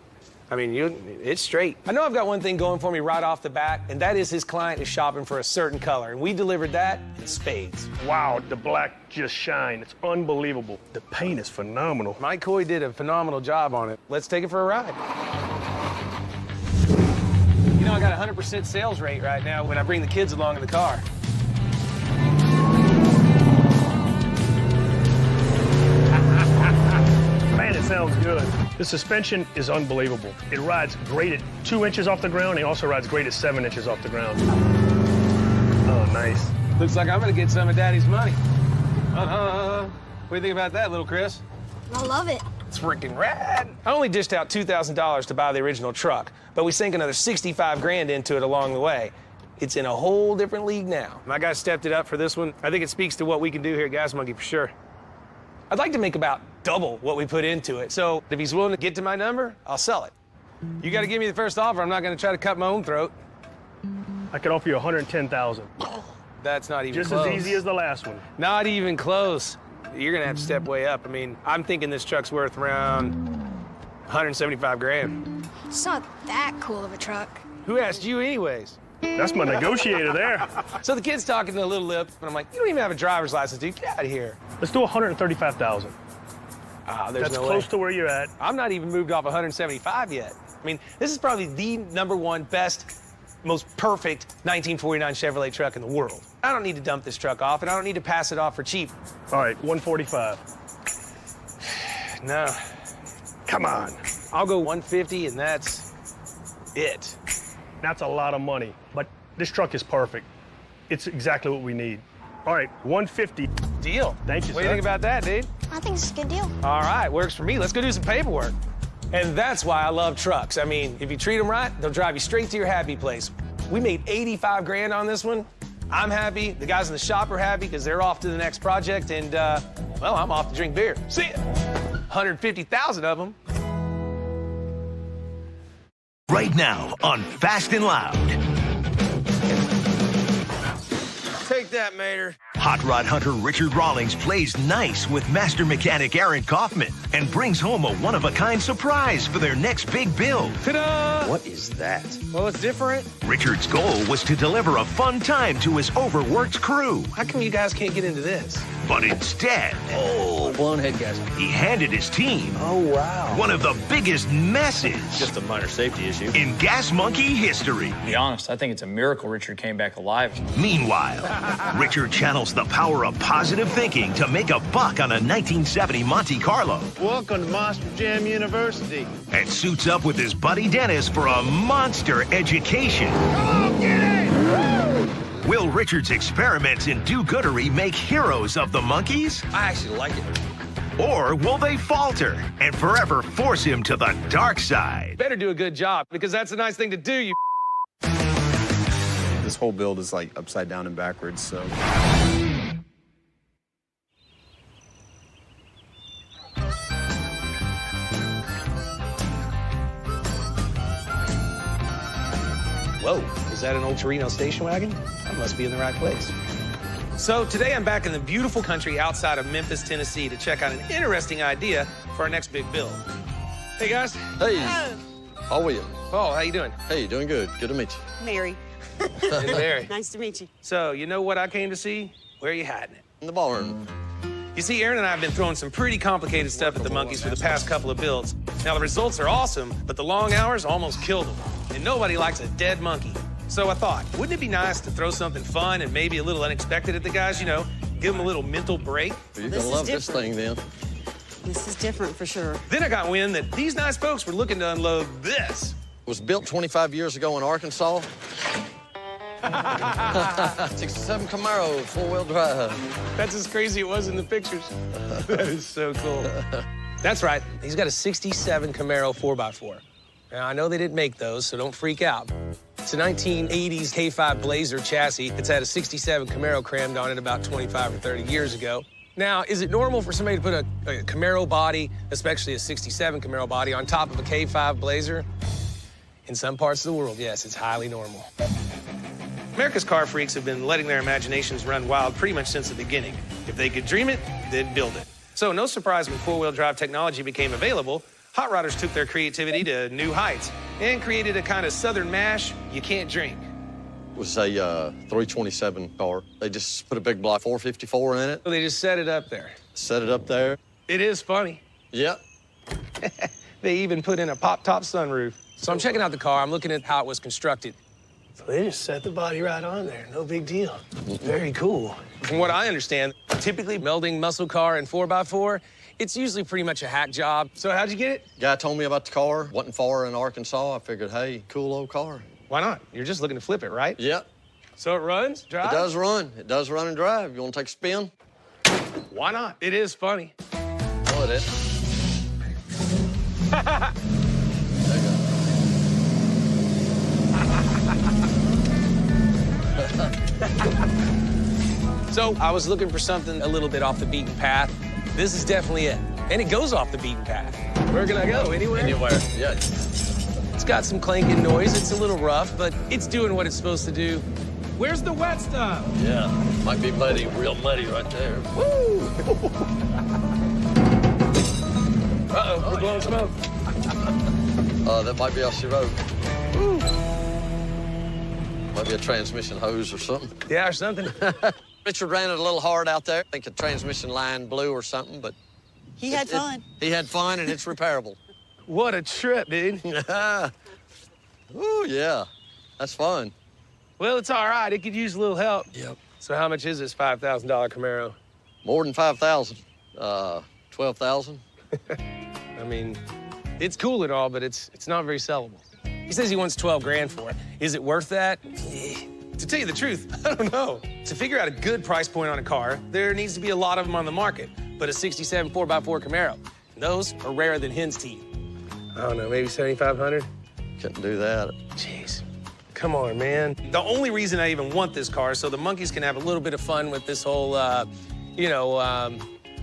I mean, it's straight. I know I've got one thing going for me right off the bat, and that is his client is shopping for a certain color, and we delivered that in spades. Wow, the black just shine. It's unbelievable. The paint is phenomenal. Mike Coy did a phenomenal job on it. Let's take it for a ride. You know, I got a 100% sales rate right now when I bring the kids along in the car. Man, it sounds good. The suspension is unbelievable. It rides great at 2 inches off the ground. It also rides great at 7 inches off the ground. Oh, nice. Looks like I'm gonna get some of Daddy's money. What do you think about that, little Chris? I love it. It's freaking rad. I only dished out $2,000 to buy the original truck, but we sank another 65 grand into it along the way. It's in a whole different league now. My guy stepped it up for this one. I think it speaks to what we can do here at Gas Monkey for sure. I'd like to make about double what we put into it. So if he's willing to get to my number, I'll sell it. You got to give me the first offer. I'm not going to try to cut my own throat. I could offer you $110,000. That's not even just close. As easy as the last one. Not even close. You're going to have to step way up. I mean, I'm thinking this truck's worth around 175 grand. It's not that cool of a truck. Who asked you anyways? That's my negotiator there. So the kid's talking to a little lip, and I'm like, you don't even have a driver's license, dude. Get out of here. Let's do $135,000. There's no way. Close to where you're at. I'm not even moved off 175 yet. I mean, this is probably the #1 best, most perfect 1949 Chevrolet truck in the world. I don't need to dump this truck off, and I don't need to pass it off for cheap. All right, 145. No. Come on. I'll go 150, and that's it. That's a lot of money, but this truck is perfect. It's exactly what we need. All right, 150. Deal. Thank you, What do you think about that, dude? I think it's a good deal. All right, works for me. Let's go do some paperwork. And that's why I love trucks. I mean, if you treat them right, they'll drive you straight to your happy place. We made 85 grand on this one. I'm happy. The guys in the shop are happy because they're off to the next project, and, well, I'm off to drink beer. See ya. 150,000 of them. Right now on Fast and Loud. Take that, Mater. Hot rod hunter Richard Rawlings plays nice with master mechanic Aaron Kaufman and brings home a one-of-a-kind surprise for their next big build. Ta-da! What is that? Well, it's different. Richard's goal was to deliver a fun time to his overworked crew. How come you guys can't get into this? But instead, Blown head gasket. he handed his team Oh, wow. one of the biggest messes Just a minor safety issue. in Gas Monkey history. To be honest, I think it's a miracle Richard came back alive. Meanwhile, Richard channels the power of positive thinking to make a buck on a 1970 Monte Carlo Welcome to Monster Jam University. and suits up with his buddy Dennis for a monster education. Come on, get it! Will Richard's experiments in do-goodery make heroes of the monkeys? I actually like it. Or will they falter and forever force him to the dark side? Better do a good job, because that's a nice thing to do, you. This whole build is like upside down and backwards, so. Whoa, is that an old Torino station wagon? I must be in the right place. So today I'm back in the beautiful country outside of Memphis, Tennessee to check out an interesting idea for our next big build. Hey, guys. Hey, how are you? Paul, how you doing? Hey, doing good. Good to meet you. Mary. Hey, Mary. Nice to meet you. So, you know what I came to see? Where are you hiding it? In the ballroom. You see, Aaron and I have been throwing some pretty complicated stuff at the monkeys for the past couple of builds. Now, the results are awesome, but the long hours almost killed them. And nobody likes a dead monkey. So I thought, wouldn't it be nice to throw something fun and maybe a little unexpected at the guys, you know, give them a little mental break? Well, you're gonna love this thing then. This is different for sure. Then I got wind that these nice folks were looking to unload this. It was built 25 years ago in Arkansas. 67 Camaro, 4-wheel drive. That's as crazy it was in the pictures. That is so cool. That's right. He's got a 67 Camaro 4x4. Now, I know they didn't make those, so don't freak out. It's a 1980s K5 Blazer chassis. It's had a 67 Camaro crammed on it about 25 or 30 years ago. Now, is it normal for somebody to put a Camaro body, especially a 67 Camaro body, on top of a K5 Blazer? In some parts of the world, yes, it's highly normal. America's car freaks have been letting their imaginations run wild pretty much since the beginning. If they could dream it, they'd build it. So no surprise when four-wheel drive technology became available, hot rodders took their creativity to new heights and created a kind of southern mash you can't drink. It was a 327 car. They just put a big block 454 in it. So they just set it up there. Set it up there. It is funny. Yeah. They even put in a pop-top sunroof. So I'm checking out the car. I'm looking at how it was constructed. So they just set the body right on there. No big deal. Very cool. From what I understand, typically melding muscle car and 4x4, it's usually pretty much a hack job. So how'd you get it? Guy told me about the car. Wasn't far in Arkansas. I figured, hey, cool old car. Why not? You're just looking to flip it, right? Yep. So it runs, drives? It does run. It does run and drive. You want to take a spin? Why not? It is funny. Oh, it is. So I was looking for something a little bit off the beaten path. This is definitely it. And it goes off the beaten path. Where can I go? Anywhere? Anywhere, yeah. It's got some clanking noise. It's a little rough, but it's doing what it's supposed to do. Where's the wet stuff? Yeah, might be muddy, real muddy right there. Woo! Uh-oh, we're blowing smoke. That might be off the road. Woo! Might be a transmission hose or something. Yeah, or something. Richard ran it a little hard out there. I think a transmission line blew or something, but... He had fun. He had fun, and it's repairable. What a trip, dude. Ooh, yeah. That's fun. Well, it's all right. It could use a little help. Yep. So how much is this $5,000 Camaro? More than 5,000. 12,000. I mean, it's cool and all, but it's not very sellable. He says he wants 12 grand for it. Is it worth that? To tell you the truth, I don't know. To figure out a good price point on a car, there needs to be a lot of them on the market. But a 67 4x4 Camaro, those are rarer than hen's teeth. I don't know, maybe 7,500? Couldn't do that. Jeez. Come on, man. The only reason I even want this car is so the monkeys can have a little bit of fun with this whole, well, I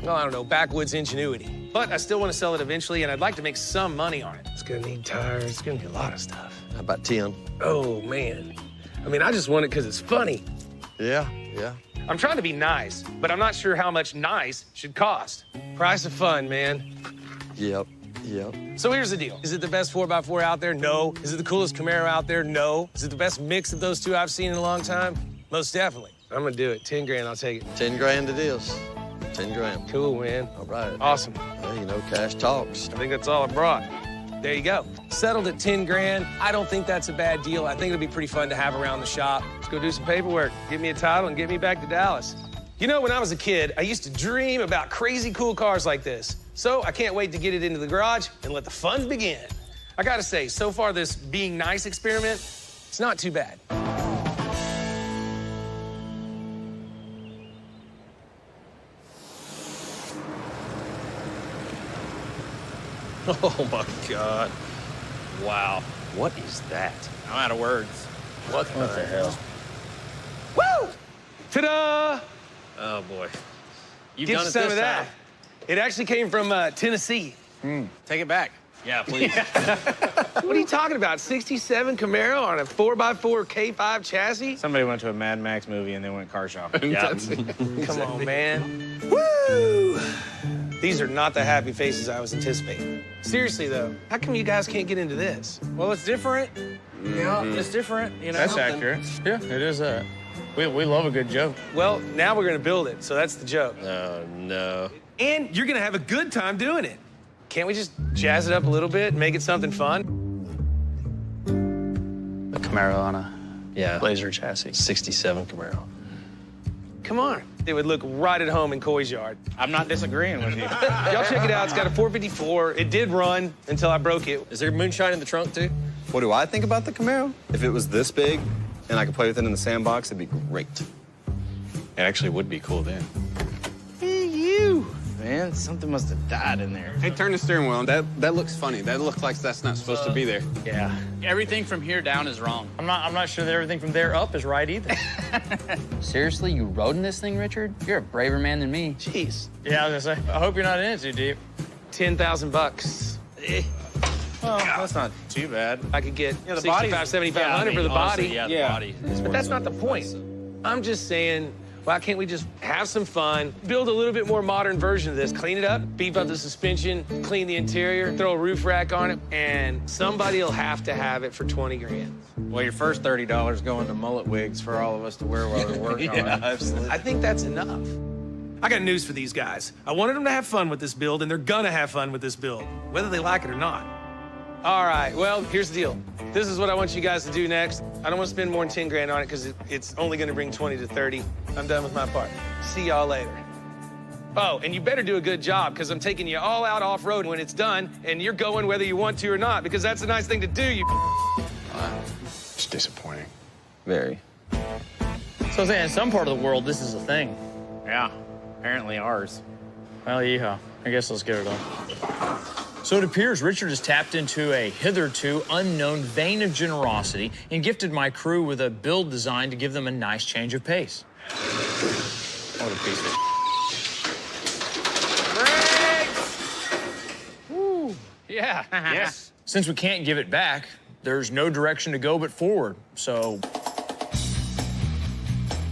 don't know, backwoods ingenuity. But I still want to sell it eventually, and I'd like to make some money on it. It's gonna need tires. It's gonna be a lot of stuff. How about 10? Oh, man. I mean, I just want it because it's funny. Yeah, yeah. I'm trying to be nice, but I'm not sure how much nice should cost. Price of fun, man. Yep, yep. So here's the deal. Is it the best 4x4 out there? No. Is it the coolest Camaro out there? No. Is it the best mix of those two I've seen in a long time? Most definitely. I'm gonna do it. 10 grand, I'll take it. 10 grand it is. 10 grand. Cool, man. All right. Awesome. Well, you know, cash talks. I think that's all I brought. There you go. Settled at 10 grand. I don't think that's a bad deal. I think it'll be pretty fun to have around the shop. Let's go do some paperwork. Get me a title and get me back to Dallas. You know, when I was a kid, I used to dream about crazy cool cars like this. So I can't wait to get it into the garage and let the fun begin. I gotta say, so far this being nice experiment, it's not too bad. Oh, my God. Wow. What is that? I'm out of words. What the hell? Woo! Ta-da! Oh, boy. You've Get done you it some this of that. time. It actually came from Tennessee. Take it back. Yeah, please. What are you talking about? 67 Camaro on a 4x4 K5 chassis? Somebody went to a Mad Max movie and then went car shopping. Yeah. Come on, man. Woo! These are not the happy faces I was anticipating. Seriously, though, how come you guys can't get into this? Well, it's different. Yeah, it's different, you know. That's accurate. Yeah, it is. We love a good joke. Well, now we're gonna build it, so that's the joke. Oh, no. And you're gonna have a good time doing it. Can't we just jazz it up a little bit and make it something fun? A Camaro on a Blazer chassis. 67 Camaro. Come on. It would look right at home in Coy's yard. I'm not disagreeing with you. Y'all check it out. It's got a 454. It did run until I broke it. Is there moonshine in the trunk, too? What do I think about the Camaro? If it was this big and I could play with it in the sandbox, it'd be great. It actually would be cool then. Hey, you. Man, something must have died in there. Hey, turn the steering wheel on. That looks funny. That looks like that's not supposed to be there. Yeah. Everything from here down is wrong. I'm not sure that everything from there up is right either. Seriously, you rode in this thing, Richard? You're a braver man than me. Jeez. Yeah, I was gonna say, I hope you're not in it too deep. 10,000 bucks. Well, that's not too bad. I could get Yeah, the 65, body's- 7,500 for the honestly, body. Yeah, the body. is But worth that's it. not the point. I'm just saying, Why can't we just have some fun, build a little bit more modern version of this, clean it up, beef up the suspension, clean the interior, throw a roof rack on it, and somebody will have to have it for 20 grand. Well, your first $30 going to mullet wigs for all of us to wear while we're working on it. Absolutely. I think that's enough. I got news for these guys. I wanted them to have fun with this build, and they're gonna have fun with this build, whether they like it or not. All right, well, here's the deal. This is what I want you guys to do next. I don't want to spend more than 10 grand on it because it's only gonna bring 20 to 30. I'm done with my part. See y'all later. Oh, and you better do a good job because I'm taking you all out off-road when it's done, and you're going whether you want to or not because that's a nice thing to do, you. It's disappointing. Very. So in some part of the world, this is a thing. Yeah, apparently ours. Well, yeehaw. I guess let's get it on. So it appears Richard has tapped into a hitherto unknown vein of generosity and gifted my crew with a build design to give them a nice change of pace. What a piece of Woo. Yeah. Yes. Since we can't give it back, there's no direction to go but forward. So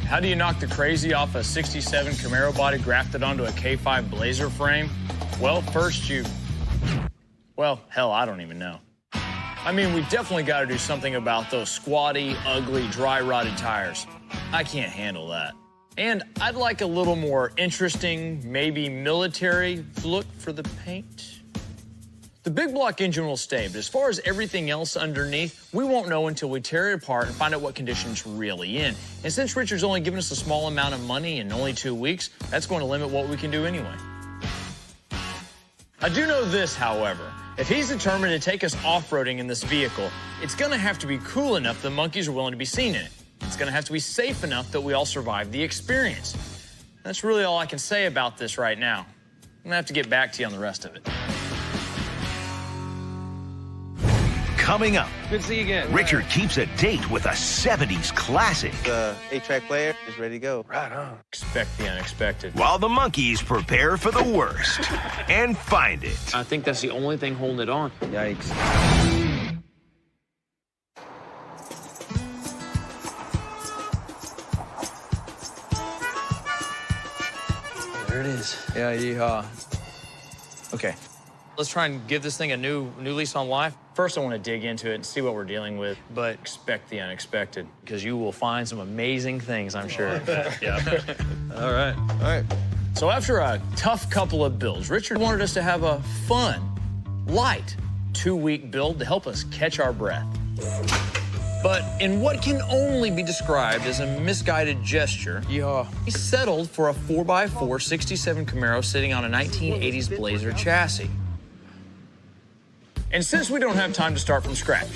how do you knock the crazy off a 67 Camaro body grafted onto a K5 Blazer frame? Well, first well, hell, I don't even know. I mean, we definitely got to do something about those squatty, ugly, dry-rotted tires. I can't handle that. And I'd like a little more interesting, maybe military look for the paint. The big block engine will stay, but as far as everything else underneath, we won't know until we tear it apart and find out what condition it's really in. And since Richard's only given us a small amount of money in only 2 weeks, that's going to limit what we can do anyway. I do know this, however. If he's determined to take us off-roading in this vehicle, it's going to have to be cool enough that monkeys are willing to be seen in it. It's going to have to be safe enough that we all survive the experience. That's really all I can say about this right now. I'm going to have to get back to you on the rest of it. Coming up, Good to see you again. Richard keeps a date with a 70s classic. The 8-track player is ready to go. Right on. Expect the unexpected. While the monkeys prepare for the worst and find it. I think that's the only thing holding it on. Yikes. There it is. Yeah, yeehaw. Okay, let's try and give this thing a new lease on life. First, I want to dig into it and see what we're dealing with, but expect the unexpected, because you will find some amazing things, I'm sure. Yeah. All right. All right. So after a tough couple of builds, Richard wanted us to have a fun, light, 2-week build to help us catch our breath. But in what can only be described as a misguided gesture, he settled for a 4x4 67 Camaro sitting on a 1980s Blazer chassis. And since we don't have time to start from scratch,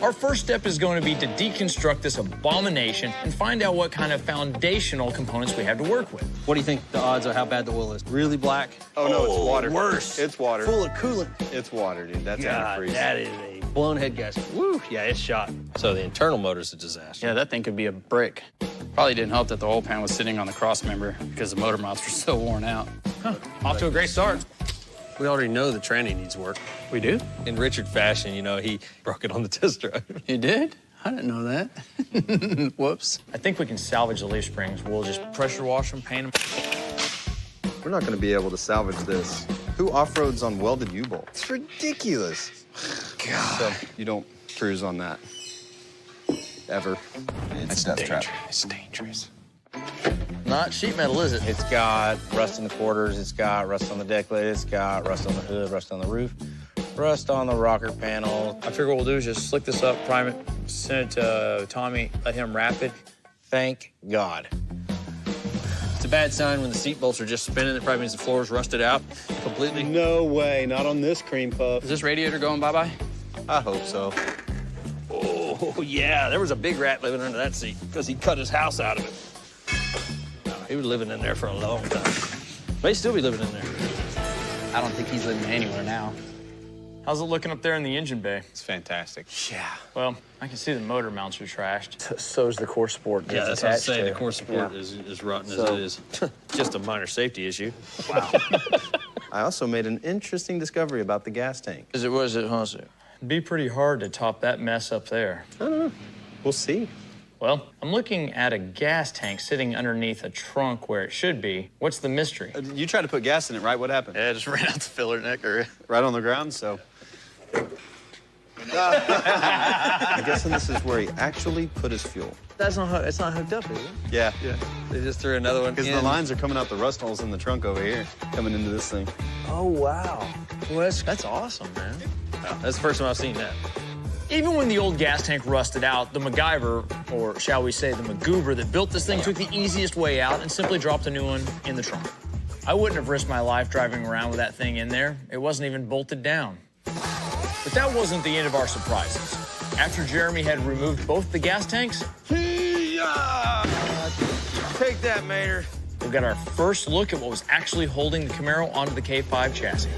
our first step is going to be to deconstruct this abomination and find out what kind of foundational components we have to work with. What do you think the odds are how bad the wheel is? Really black? Oh, no, it's water. Worse. It's water. Full of coolant. It's water, dude. That's God, antifreeze. that is a blown head gasket. Woo, yeah, it's shot. So the internal motor's a disaster. Yeah, that thing could be a brick. Probably didn't help that the oil pan was sitting on the cross member because the motor mouths were so worn out. Off to a great start. We already know the tranny needs work. We do? In Richard fashion, you know, he broke it on the test drive. You did? I didn't know that. Whoops. I think we can salvage the leaf springs. We'll just pressure wash them, paint them. We're not going to be able to salvage this. Who off-roads on welded U-bolts? It's ridiculous. God. So you don't cruise on that. Ever. It's a death trap. It's dangerous. Not sheet metal, is it? It's got rust in the quarters, it's got rust on the deck lid, it's got rust on the hood, rust on the roof, rust on the rocker panel. I figure what we'll do is just slick this up, prime it, send it to Tommy, let him wrap it. Thank God. It's a bad sign when the seat bolts are just spinning. It probably means the floor's rusted out completely. No way, not on this cream puff. Is this radiator going bye-bye? I hope so. Oh, yeah, there was a big rat living under that seat because he cut his house out of it. No, he was living in there for a long time. May still be living in there. I don't think he's living anywhere now. How's it looking up there in the engine bay? It's fantastic. Yeah. Well, I can see the motor mounts are trashed. So's the core support. Yeah, that's what I'm saying. The core support is rotten as it is. Just a minor safety issue. Wow. I also made an interesting discovery about the gas tank. Was it, huh? It'd be pretty hard to top that mess up there. I don't know. We'll see. Well, I'm looking at a gas tank sitting underneath a trunk where it should be. What's the mystery? You tried to put gas in it, right? What happened? Yeah, just ran out the filler neck or Right on the ground, so. I'm guessing this is where he actually put his fuel. It's not hooked up, is it? Yeah. they just threw another one Because the lines are coming out the rust holes in the trunk over here, coming into this thing. Oh, wow. Well, that's awesome, man. Wow, that's the first time I've seen that. Even when the old gas tank rusted out, the MacGyver, or shall we say the MacGoober that built this thing, took the easiest way out and simply dropped a new one in the trunk. I wouldn't have risked my life driving around with that thing in there. It wasn't even bolted down. But that wasn't the end of our surprises. After Jeremy had removed both the gas tanks, Take that, Mater. we got our first look at what was actually holding the Camaro onto the K5 chassis.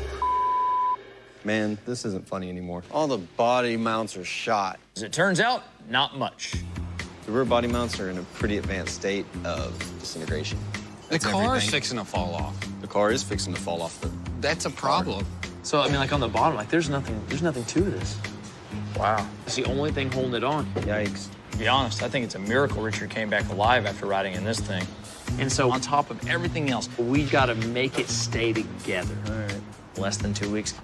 Man, this isn't funny anymore. All the body mounts are shot. As it turns out, not much. The rear body mounts are in a pretty advanced state of disintegration. The car's fixing to fall off. The car is fixing to fall off. That's a problem. So, I mean, like on the bottom, like there's nothing to this. Wow. It's the only thing holding it on. Yikes. To be honest, I think it's a miracle Richard came back alive after riding in this thing. And so on top of everything else, we got to make it stay together. All right. Less than 2 weeks.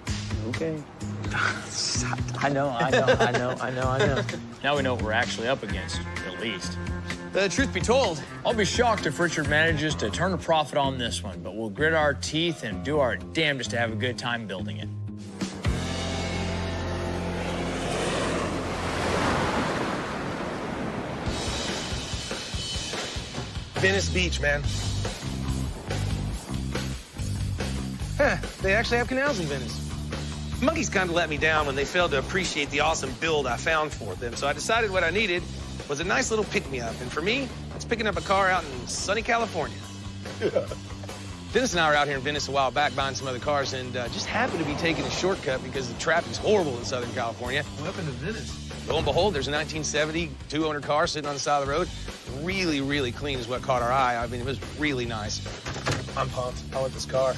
Okay. I know. Now we know what we're actually up against, at least. Truth be told, I'll be shocked if Richard manages to turn a profit on this one, but we'll grit our teeth and do our damnedest to have a good time building it. Venice Beach, man. Huh, they actually have canals in Venice. Monkeys kind of let me down when they failed to appreciate the awesome build I found for them, so I decided what I needed was a nice little pick-me-up, and for me, it's picking up a car out in sunny California. Dennis and I were out here in Venice a while back buying some other cars, and just happened to be taking a shortcut because the traffic's horrible in Southern California. What happened to Venice? Lo and behold, there's a 1970 two-owner car sitting on the side of the road. Really, really clean is what caught our eye. I mean, it was really nice. I'm pumped. I want this car.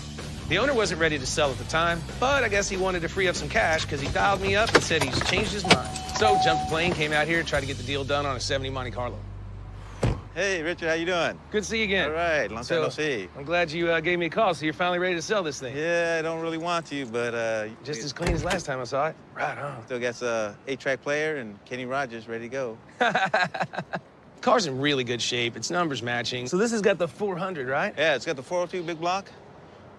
The owner wasn't ready to sell at the time, but I guess he wanted to free up some cash because he dialed me up and said he's changed his mind. So jumped the plane, came out here, tried to get the deal done on a 70 Monte Carlo. Hey, Richard, how you doing? Good to see you again. All right, long time no see. I'm glad you gave me a call, so you're finally ready to sell this thing. Yeah, I don't really want to, but... Just as clean as last time I saw it. Right on. Still got a 8-track player and Kenny Rogers ready to go. Car's in really good shape. Its numbers matching. So this has got the 400, right? Yeah, it's got the 402 big block,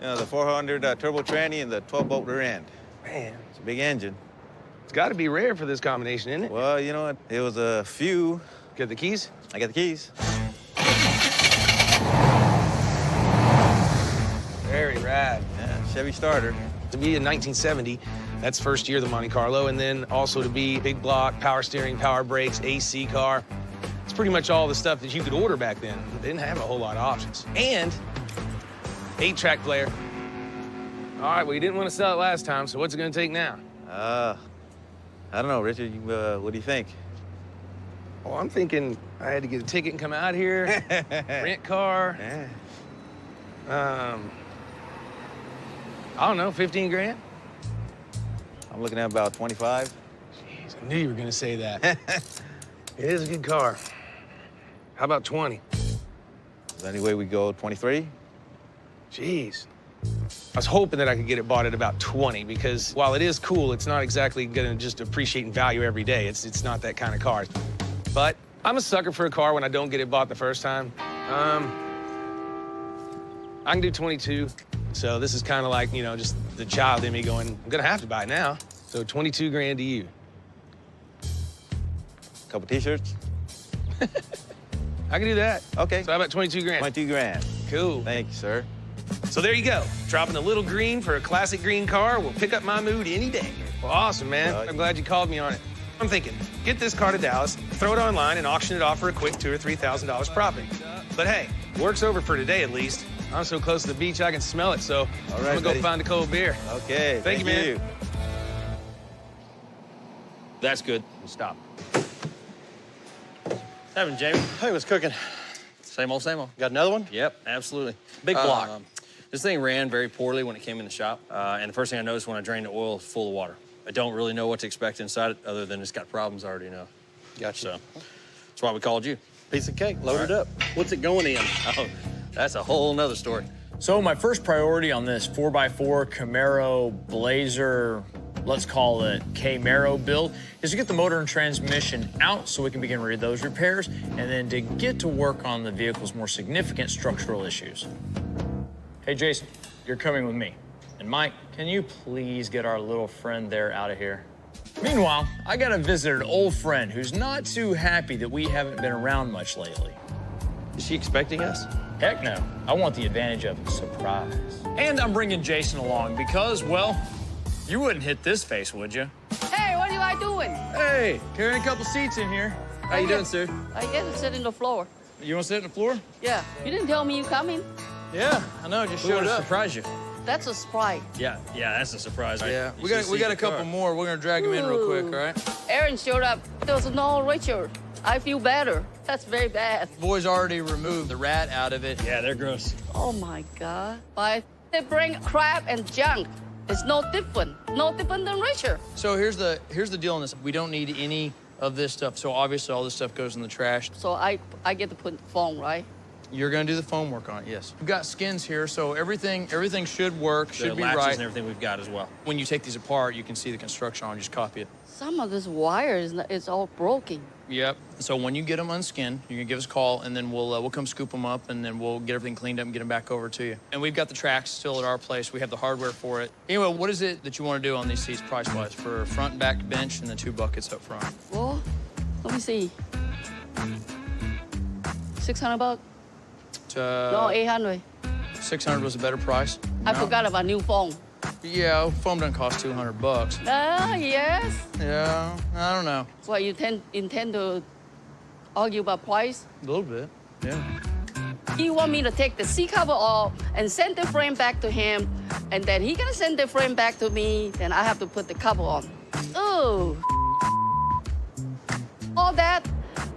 you know, the 400 turbo tranny, and the 12-bolt rear end. Man. It's a big engine. It's got to be rare for this combination, isn't it? Well, you know what? It was a few. Got the keys? I got the keys. Very rad. Yeah, Chevy starter. To be in 1970, that's first year of the Monte Carlo, and then also to be big block, power steering, power brakes, AC car. It's pretty much all the stuff that you could order back then. They didn't have a whole lot of options. And 8-track player. All right, well, you didn't want to sell it last time, so what's it going to take now? I don't know, Richard. What do you think? Well, I'm thinking I had to get a ticket and come out here, rent car. Yeah. I don't know, 15 grand? I'm looking at about 25. Jeez, I knew you were going to say that. It is a good car. How about 20? Is there any way we go 23? Jeez. I was hoping that I could get it bought at about 20 because while it is cool, it's not exactly gonna just appreciate in value every day. It's not that kind of car. But I'm a sucker for a car when I don't get it bought the first time. I can do 22. So this is kind of like, you know, just the child in me going, I'm gonna have to buy it now. So 22 grand to you. Couple t-shirts? I can do that. Okay. So how about 22 grand? 22 grand. Cool. Thank you, sir. So there you go. Dropping a little green for a classic green car will pick up my mood any day. Well, awesome, man. I'm glad you called me on it. I'm thinking, get this car to Dallas, throw it online, and auction it off for a quick $2,000 or $3,000 profit. But hey, work's over for today at least. I'm so close to the beach I can smell it, so I'm gonna go find a cold beer. Okay, Thank you, man. That's good. Stop. What's happening, Jamie? Hey, what's cooking? Same old, same old. Got another one? Yep, absolutely. Big block. This thing ran very poorly when it came in the shop, and the first thing I noticed when I drained the oil was full of water. I don't really know what to expect inside it other than it's got problems I already know. Gotcha. So That's why we called you. Piece of cake, load it up. What's it going in? Oh, that's a whole nother story. So my first priority on this 4x4 Camaro Blazer, let's call it Camaro build, is to get the motor and transmission out so we can begin those repairs, and then to get to work on the vehicle's more significant structural issues. Hey, Jason, you're coming with me. And Mike, can you please get our little friend there out of here? Meanwhile, I gotta visit an old friend who's not too happy that we haven't been around much lately. Is she expecting us? Heck no. I want the advantage of surprise. And I'm bringing Jason along because, well, you wouldn't hit this face, would you? Hey, what are you guys doing? Hey, carrying a couple seats in here. How you doing, sir? I get to sit on the floor. You want to sit on the floor? Yeah. You didn't tell me you coming. Yeah, I know. Just showed up. Surprise you. That's a surprise. Yeah, that's a surprise. Yeah, we got a couple more. We're gonna drag him in real quick, all right? Aaron showed up. There was no Richard. I feel better. That's very bad. Boys already removed the rat out of it. Yeah, they're gross. Oh my God. But they bring crap and junk. It's no different. No different than Richard. So here's the deal on this. We don't need any of this stuff. So obviously all this stuff goes in the trash. So I get to put foam, right? You're gonna do the foam work on it, yes. We've got skins here, so everything should work, should be right. And everything we've got as well. When you take these apart, you can see the construction on, just copy it. Some of this wire is all broken. Yep. So when you get them unskinned, you're gonna give us a call, and then we'll come scoop them up, and then we'll get everything cleaned up and get them back over to you. And we've got the tracks still at our place. We have the hardware for it. Anyway, what is it that you want to do on these seats price-wise for front and back bench and the 2 buckets up front? Well, let me see. $600? No, 800. 600 was a better price. I forgot about new foam. Yeah, foam doesn't cost $200. Yes. Yeah, I don't know. Well, you intend to argue about price? A little bit, yeah. You want me to take the seat cover off and send the frame back to him, and then he gonna send the frame back to me, then I have to put the cover on. Oh. All that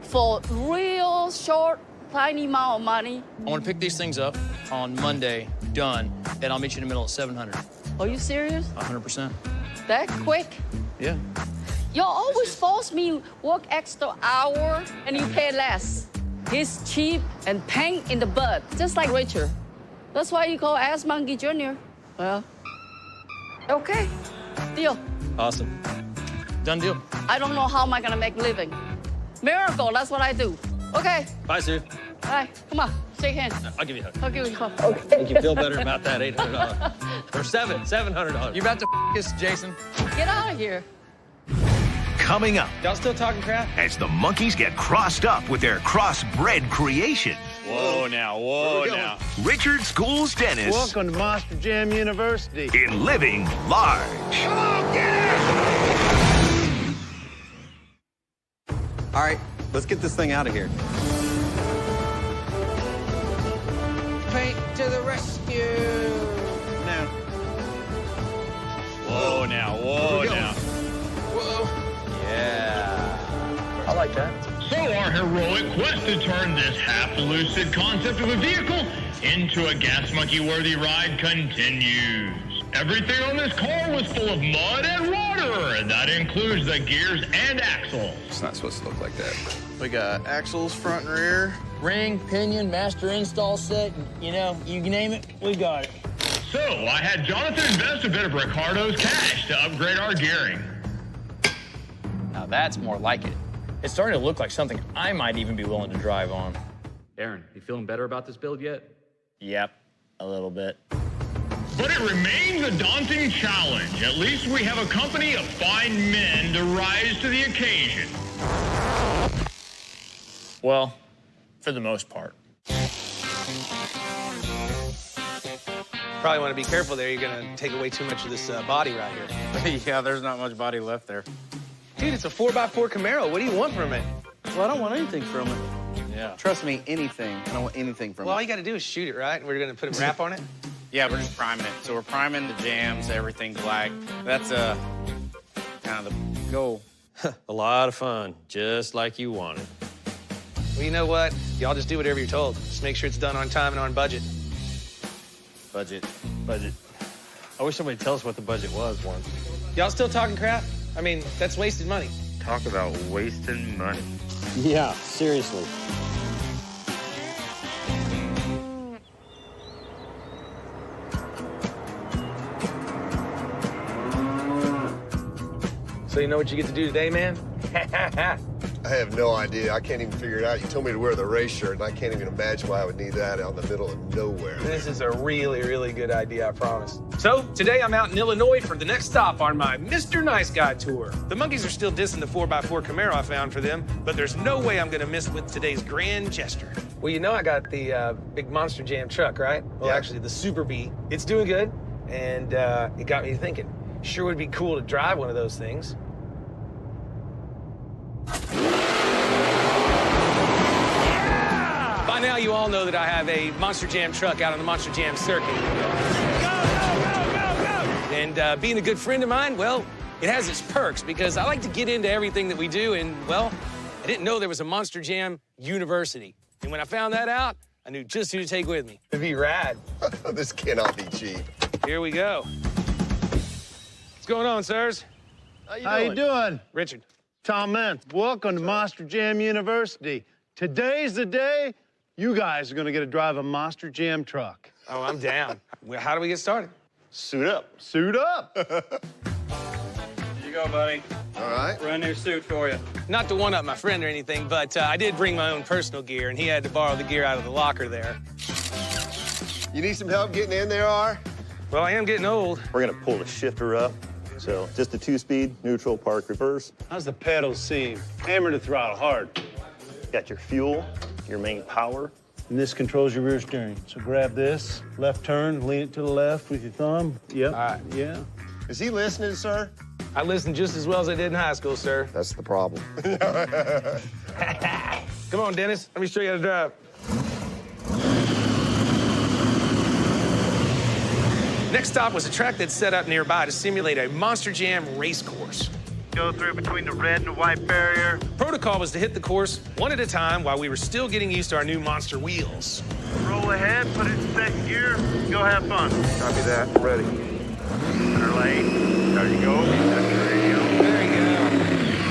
for real short, tiny amount of money. I want to pick these things up on Monday, done, and I'll meet you in the middle at 700. Are you serious? 100%. That quick? Yeah. You always force me work extra hour and you pay less. He's cheap and pain in the butt, just like Richard. That's why you call Ass Monkey Jr. Well, okay, deal. Awesome. Done deal. I don't know how am I gonna make a living. Miracle, that's what I do. Okay. Bye, Sue. Bye, come on, shake hands. I'll give you a hug. I'll give you a hug. Okay. Make you feel better about that $800. Or $700. You about to us, Jason? Get out of here. Coming up, Y'all still talking crap? as the monkeys get crossed up with their crossbred creation, Whoa now. Richard schools Dennis Welcome to Monster Jam University. in Living Large. All right, let's get this thing out of here. Paint to the rescue. Now. Whoa now. Whoa. Yeah. I like that. So our heroic quest to turn this half-lucid concept of a vehicle into a gas monkey-worthy ride continues. Everything on this car was full of mud and water, and that includes the gears and axles. It's not supposed to look like that. We got axles front and rear, ring, pinion, master install set, you name it, we got it. So I had Jonathan invest a bit of Ricardo's cash to upgrade our gearing. Now that's more like it. It's starting to look like something I might even be willing to drive on. Aaron, you feeling better about this build yet? Yep, a little bit. But it remains a daunting challenge. At least we have a company of fine men to rise to the occasion. Well, for the most part. Probably want to be careful there. You're going to take away too much of this body right here. Yeah, there's not much body left there. Dude, it's a 4x4 Camaro. What do you want from it? Well, I don't want anything from it. Yeah. Trust me, anything. I don't want anything from Well, all it. you got to do is shoot it, right? We're going to put a wrap on it? Yeah, we're just priming it. So we're priming the jams, everything black. That's kind of the goal. A lot of fun, just like you wanted. Well, you know what? Y'all just do whatever you're told. Just make sure it's done on time and on budget. Budget. I wish somebody would tell us what the budget was once. Y'all still talking crap? I mean, that's wasted money. Talk about wasting money. Yeah, seriously. So you know what you get to do today, man? I have no idea. I can't even figure it out. You told me to wear the race shirt, and I can't even imagine why I would need that out in the middle of nowhere. This is a really, really good idea, I promise. So today I'm out in Illinois for the next stop on my Mr. Nice Guy tour. The monkeys are still dissing the 4x4 Camaro I found for them, but there's no way I'm gonna miss with today's grand gesture. Well, you know I got the big Monster Jam truck, right? Well, actually, the Super B. It's doing good, and it got me thinking. Sure would be cool to drive one of those things. By now, you all know that I have a Monster Jam truck out on the Monster Jam circuit. Go! And being a good friend of mine, well, it has its perks because I like to get into everything that we do, and, well, I didn't know there was a Monster Jam University. And when I found that out, I knew just who to take with me. It'd be rad. This cannot be cheap. Here we go. What's going on, sirs? How you doing? Richard. Tom Mann. Welcome to Monster Jam University. Today's the day you guys are gonna get to drive a Monster Jam truck. Oh, I'm down. Well, how do we get started? Suit up. Suit up. Here you go, buddy. All right. Brand new suit for you. Not to one-up my friend or anything, but I did bring my own personal gear, and he had to borrow the gear out of the locker there. You need some help getting in there, R? Well, I am getting old. We're gonna pull the shifter up. So just a 2-speed, neutral, park, reverse. How's the pedals seem? Hammer the throttle hard. Got your fuel, your main power. And this controls your rear steering. So grab this, left turn, lean it to the left with your thumb. Yep. All right. Yeah. Is he listening, sir? I listened just as well as I did in high school, sir. That's the problem. Come on, Dennis. Let me show you how to drive. Next stop was a track that's set up nearby to simulate a Monster Jam race course. Go through between the red and the white barrier. Protocol was to hit the course one at a time while we were still getting used to our new monster wheels. Roll ahead, put it in second gear, go have fun. Copy that. Ready. Center lane. There you go. There you go. There you go.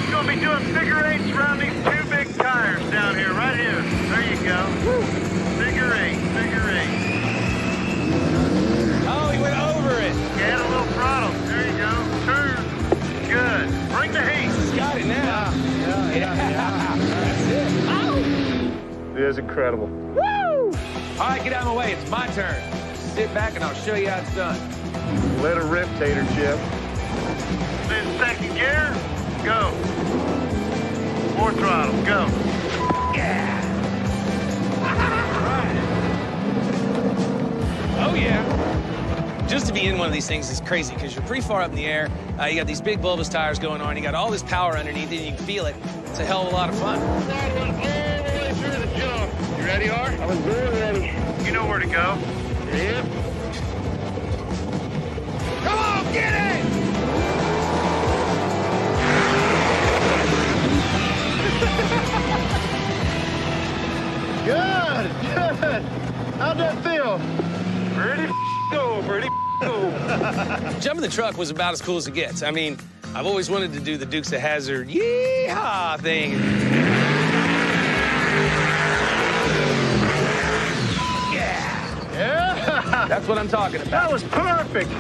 You're gonna be doing figure eights around these two big tires down here, right here. There you go. Figure eight, figure eight. Oh, he went over it. Add a little throttle. There you go. Turn. Good. Bring the heat. He's got it now. Yeah. That's it. Ow! It is incredible. Woo! All right, get out of my way. It's my turn. Sit back and I'll show you how it's done. Let her rip, Tater Chip. Then second gear. Go. More throttle. Go. Yeah. Oh, yeah. Just to be in one of these things is crazy because you're pretty far up in the air. You got these big bulbous tires going on. You got all this power underneath it, and you can feel it. It's a hell of a lot of fun. All the way through the jump. You ready, R? I was very ready. You know where to go. Yep. Come on, get it! Good. How'd that feel? Pretty cool, pretty cool. Jumping the truck was about as cool as it gets. I mean, I've always wanted to do the Dukes of Hazzard yee-haw thing. Yeah. That's what I'm talking about. That was perfect.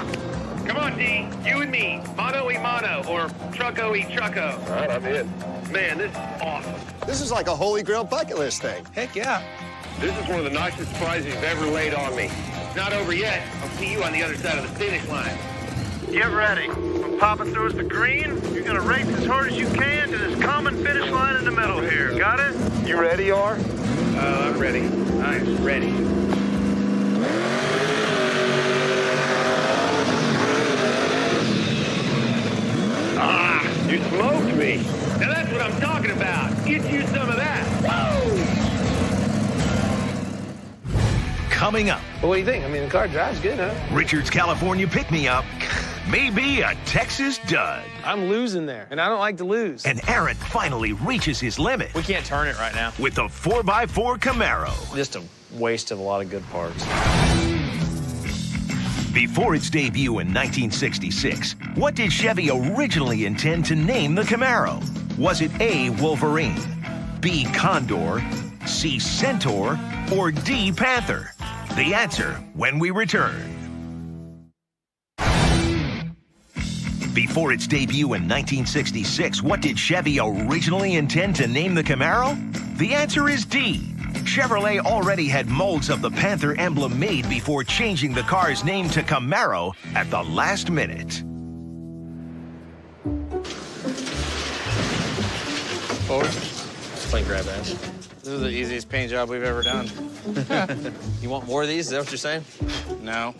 Come on, D. You and me. Mono e mono, or trucko e trucko. All right, I'm in. Man, this is awesome. This is like a holy grail bucket list thing. Heck yeah. This is one of the nicest surprises you've ever laid on me. It's not over yet. I'll see you on the other side of the finish line. Get ready. When Papa throws the green, you're gonna race as hard as you can to this common finish line in the middle here. Got it? You ready, R? I'm ready. I'm ready. Ah, you smoked me. Now that's what I'm talking about. Get you some of that. Woo! Coming up. Well, what do you think? I mean, the car drives good, huh? Richard's California pick-me-up. Maybe a Texas dud. I'm losing there, and I don't like to lose. And Aaron finally reaches his limit We can't turn it right now. with the 4x4 Camaro. Just a waste of a lot of good parts. Before its debut in 1966, what did Chevy originally intend to name the Camaro? Was it A, Wolverine, B. Condor, C. Centaur, or D. Panther? The answer when we return. Before its debut in 1966, what did Chevy originally intend to name the Camaro? The answer is D. Chevrolet already had molds of the Panther emblem made before changing the car's name to Camaro at the last minute. Forward. Plain grab ass. This is the easiest paint job we've ever done. You want more of these? Is that what you're saying? No.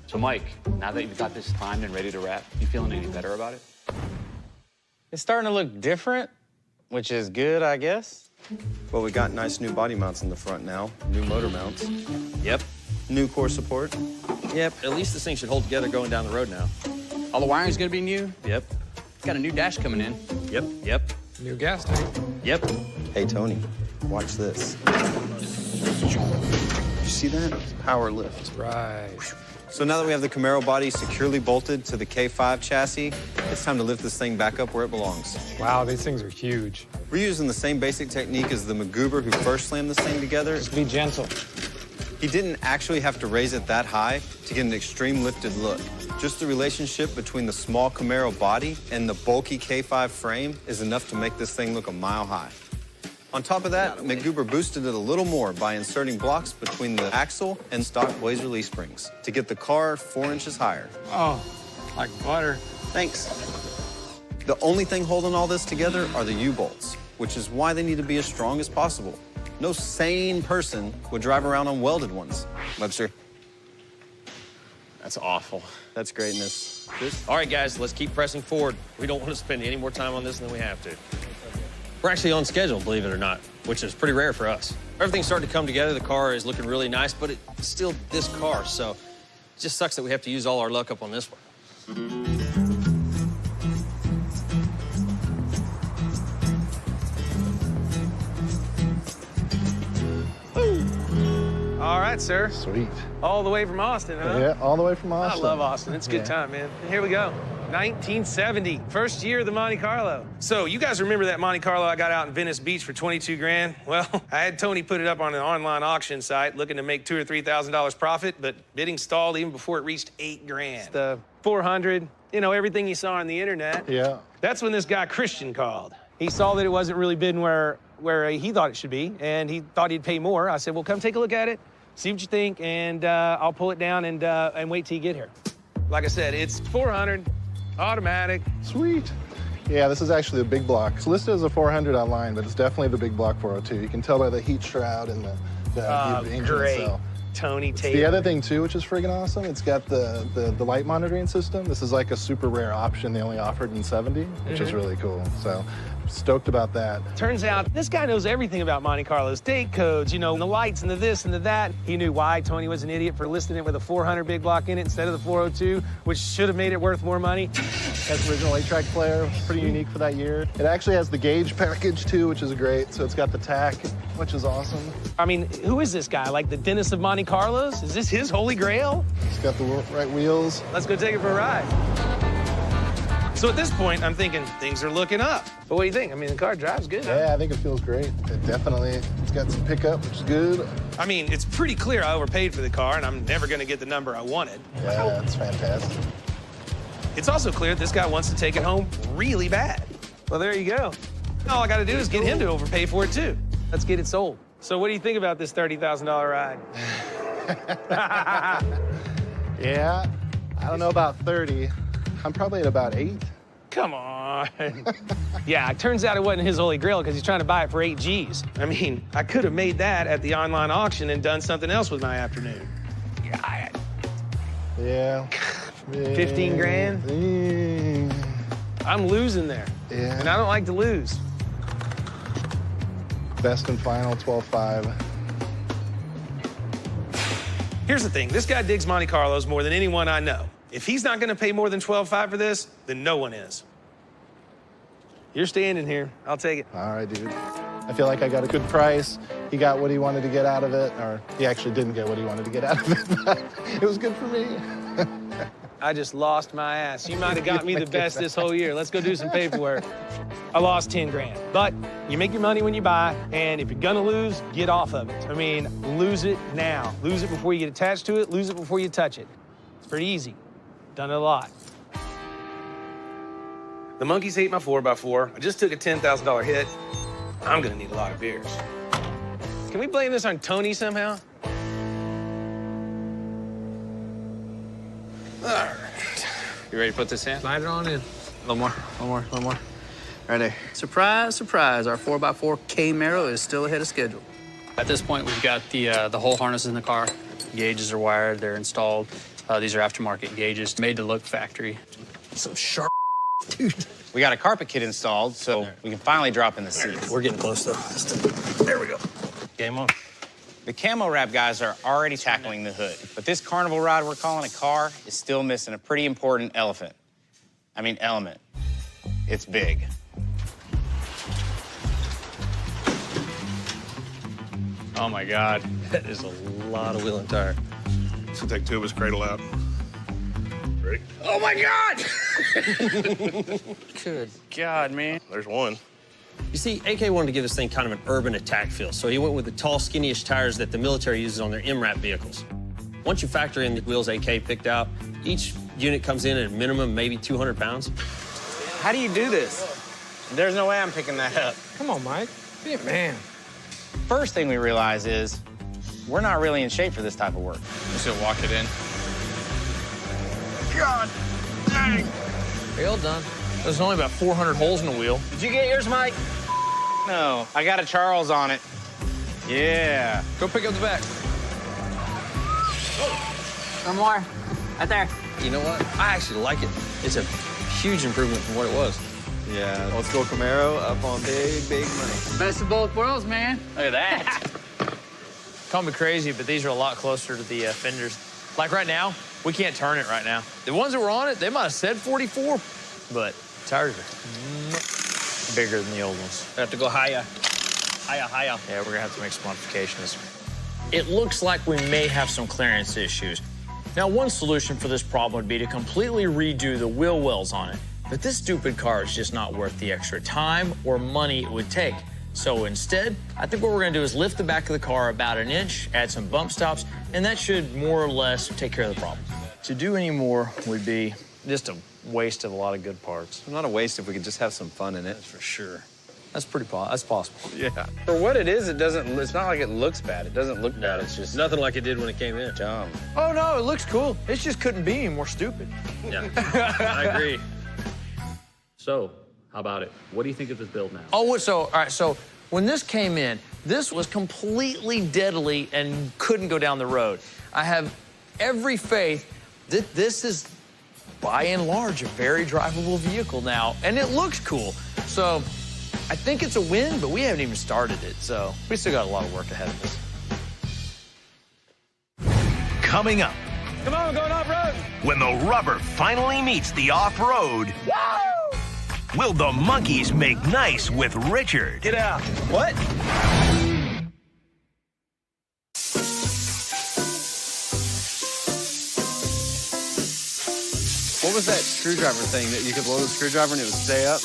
So, Mike, now that you've got this timed and ready to wrap, you feeling any better about it? It's starting to look different, which is good, I guess. Well, we got nice new body mounts in the front now, new motor mounts. Yep. New core support. Yep. At least this thing should hold together going down the road now. All the wiring's gonna be new. Yep. Got a new dash coming in. Yep. Yep. New gas tank. Yep. Hey, Tony, watch this. You see that? Power lift. Right. So now that we have the Camaro body securely bolted to the K5 chassis, it's time to lift this thing back up where it belongs. Wow, these things are huge. We're using the same basic technique as the MacGyver who first slammed this thing together. Just be gentle. He didn't actually have to raise it that high to get an extreme lifted look. Just the relationship between the small Camaro body and the bulky K5 frame is enough to make this thing look a mile high. On top of that, MacGyver boosted it a little more by inserting blocks between the axle and stock Blaze release springs to get the car 4 inches higher. Oh, like butter. Thanks. The only thing holding all this together are the U-bolts, which is why they need to be as strong as possible. No sane person would drive around on welded ones. Webster. That's awful. That's greatness. Good. All right, guys, let's keep pressing forward. We don't want to spend any more time on this than we have to. We're actually on schedule, believe it or not, which is pretty rare for us. Everything's starting to come together. The car is looking really nice, but it's still this car, so it just sucks that we have to use all our luck up on this one. All right, sir. Sweet. All the way from Austin, huh? Yeah, all the way from Austin. I love Austin. It's a good Yeah. time, man. And here we go. 1970, first year of the Monte Carlo. So you guys remember that Monte Carlo I got out in Venice Beach for 22 grand? Well, I had Tony put it up on an online auction site looking to make $2,000 or $3,000 profit, but bidding stalled even before it reached 8 grand. The 400, you know, everything you saw on the internet. Yeah. That's when this guy Christian called. He saw that it wasn't really bidding where he thought it should be, and he thought he'd pay more. I said, well, come take a look at it, see what you think, and I'll pull it down and wait till you get here. Like I said, it's 400, automatic. Sweet. Yeah, this is actually a big block. It's listed as a 400 online, but it's definitely the big block 402. You can tell by the heat shroud and the engine great. itself. Tony It's Taylor. the other thing, too, which is friggin' awesome, it's got the light monitoring system. This is like a super rare option they only offered in 70, which is really cool. So stoked about that. Turns out this guy knows everything about Monte Carlo's date codes, you know, the lights and the this and the that. He knew why Tony was an idiot for listing it with a 400 big block in it instead of the 402, which should have made it worth more money. Has the original 8-track player, pretty unique for that year. It actually has the gauge package, too, which is great. So it's got the tack, which is awesome. I mean, who is this guy? Like the Dennis of Monte Carlos? Is this his holy grail? It's got the right wheels. Let's go take it for a ride. So at this point, I'm thinking things are looking up. But what do you think? I mean, the car drives good. Yeah, I think it feels great. It's got some pickup, which is good. I mean, it's pretty clear I overpaid for the car, and I'm never going to get the number I wanted. Yeah, it's fantastic. It's also clear this guy wants to take it home really bad. Well, there you go. All I got to do is get him to overpay for it, too. Let's get it sold. So what do you think about this $30,000 ride? Yeah, I don't know about 30. I'm probably at about 8. Come on. Yeah, it turns out it wasn't his holy grail because he's trying to buy it for 8 G's. I mean, I could have made that at the online auction and done something else with my afternoon. Yeah. 15 grand? I'm losing there. Yeah. And I don't like to lose. Best and final, 12.5. Here's the thing. This guy digs Monte Carlos more than anyone I know. If he's not going to pay more than 12.5 for this, then no one is. You're standing here. I'll take it. All right, dude. I feel like I got a good price. He got what he wanted to get out of it, or he actually didn't get what he wanted to get out of it, but it was good for me. I just lost my ass. You might have got me the best this whole year. Let's go do some paperwork. I lost 10 grand. But you make your money when you buy, and if you're gonna lose, get off of it. I mean, lose it now. Lose it before you get attached to it. Lose it before you touch it. It's pretty easy. Done it a lot. The monkeys hate my 4x4. I just took a $10,000 hit. I'm gonna need a lot of beers. Can we blame this on Tony somehow? All right. You ready to put this in? Slide it on in. A little more. Right there. Surprise, surprise, our 4x4 Camaro is still ahead of schedule. At this point, we've got the whole harness in the car. Gauges are wired, they're installed. These are aftermarket gauges, made to look factory. Some sharp, dude. We got a carpet kit installed, so we can finally drop in the seats. We're getting close, though. There we go. Game on. The camo wrap guys are already tackling the hood, but this carnival ride we're calling a car is still missing a pretty important element. It's big. Oh my God, that is a lot of wheel and tire. This will take two of us cradle out. Ready? Oh my God! Good God, man. There's one. You see, AK wanted to give this thing kind of an urban attack feel, so he went with the tall, skinny-ish tires that the military uses on their MRAP vehicles. Once you factor in the wheels AK picked out, each unit comes in at a minimum maybe 200 pounds. How do you do this? There's no way I'm picking that up. Come on, Mike. Be a man. First thing we realize is we're not really in shape for this type of work. Just walk it in. God dang. Wheel done. There's only about 400 holes in the wheel. Did you get yours, Mike? No, I got a Charles on it. Yeah. Go pick up the back. One more. Right there. You know what? I actually like it. It's a huge improvement from what it was. Yeah, old school Camaro up on big, big money. Best of both worlds, man. Look at that. Call me crazy, but these are a lot closer to the fenders. Like right now, we can't turn it right now. The ones that were on it, they might have said 44, but tires are bigger than the old ones. I have to go higher. Higher. Yeah, we're gonna have to make some modifications. It looks like we may have some clearance issues. Now, one solution for this problem would be to completely redo the wheel wells on it. But this stupid car is just not worth the extra time or money it would take. So instead, I think what we're gonna do is lift the back of the car about an inch, add some bump stops, and that should more or less take care of the problem. To do any more would be just a waste of a lot of good parts. Not a waste if we could just have some fun in it. That's for sure. That's possible. Yeah. For what it is, it's not like it looks bad. It doesn't look bad. It's just Nothing like it did when it came in. dumb. Oh, no, it looks cool. It just couldn't be any more stupid. Yeah, I agree. So, how about it? What do you think of this build now? Oh, all right, so when this came in, this was completely deadly and couldn't go down the road. I have every faith that this is, by and large, a very drivable vehicle now, and it looks cool. So I think it's a win, but we haven't even started it, so we still got a lot of work ahead of us. Coming up, Come on, we're going off-road. when the rubber finally meets the off-road, will the monkeys make nice with Richard? Get out. What? What was that screwdriver thing that you could blow the screwdriver and it would stay up?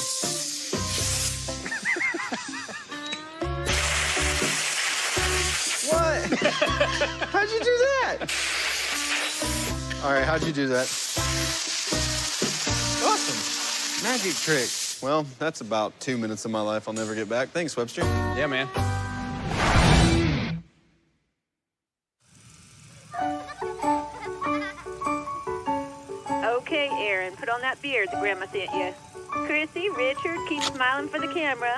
What? How'd you do that? All right, how'd you do that? Awesome. Magic trick. Well, that's about 2 minutes of my life I'll never get back. Thanks, Webster. Yeah, man. Okay, Aaron, put on that beard the grandma sent you. Chrissy, Richard, keep smiling for the camera.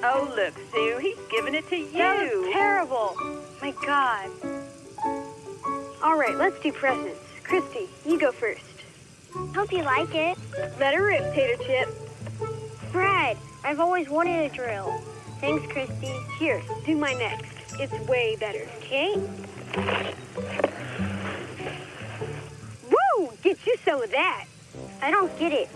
Oh, look, Sue, he's giving it to you. That was terrible. My God. All right, let's do presents. Christy, you go first. Hope you like it. Let her rip, Tater Chip. Brad, I've always wanted a drill. Thanks, Christy. Here, do my next. It's way better. Okay. Woo! Get you some of that. I don't get it.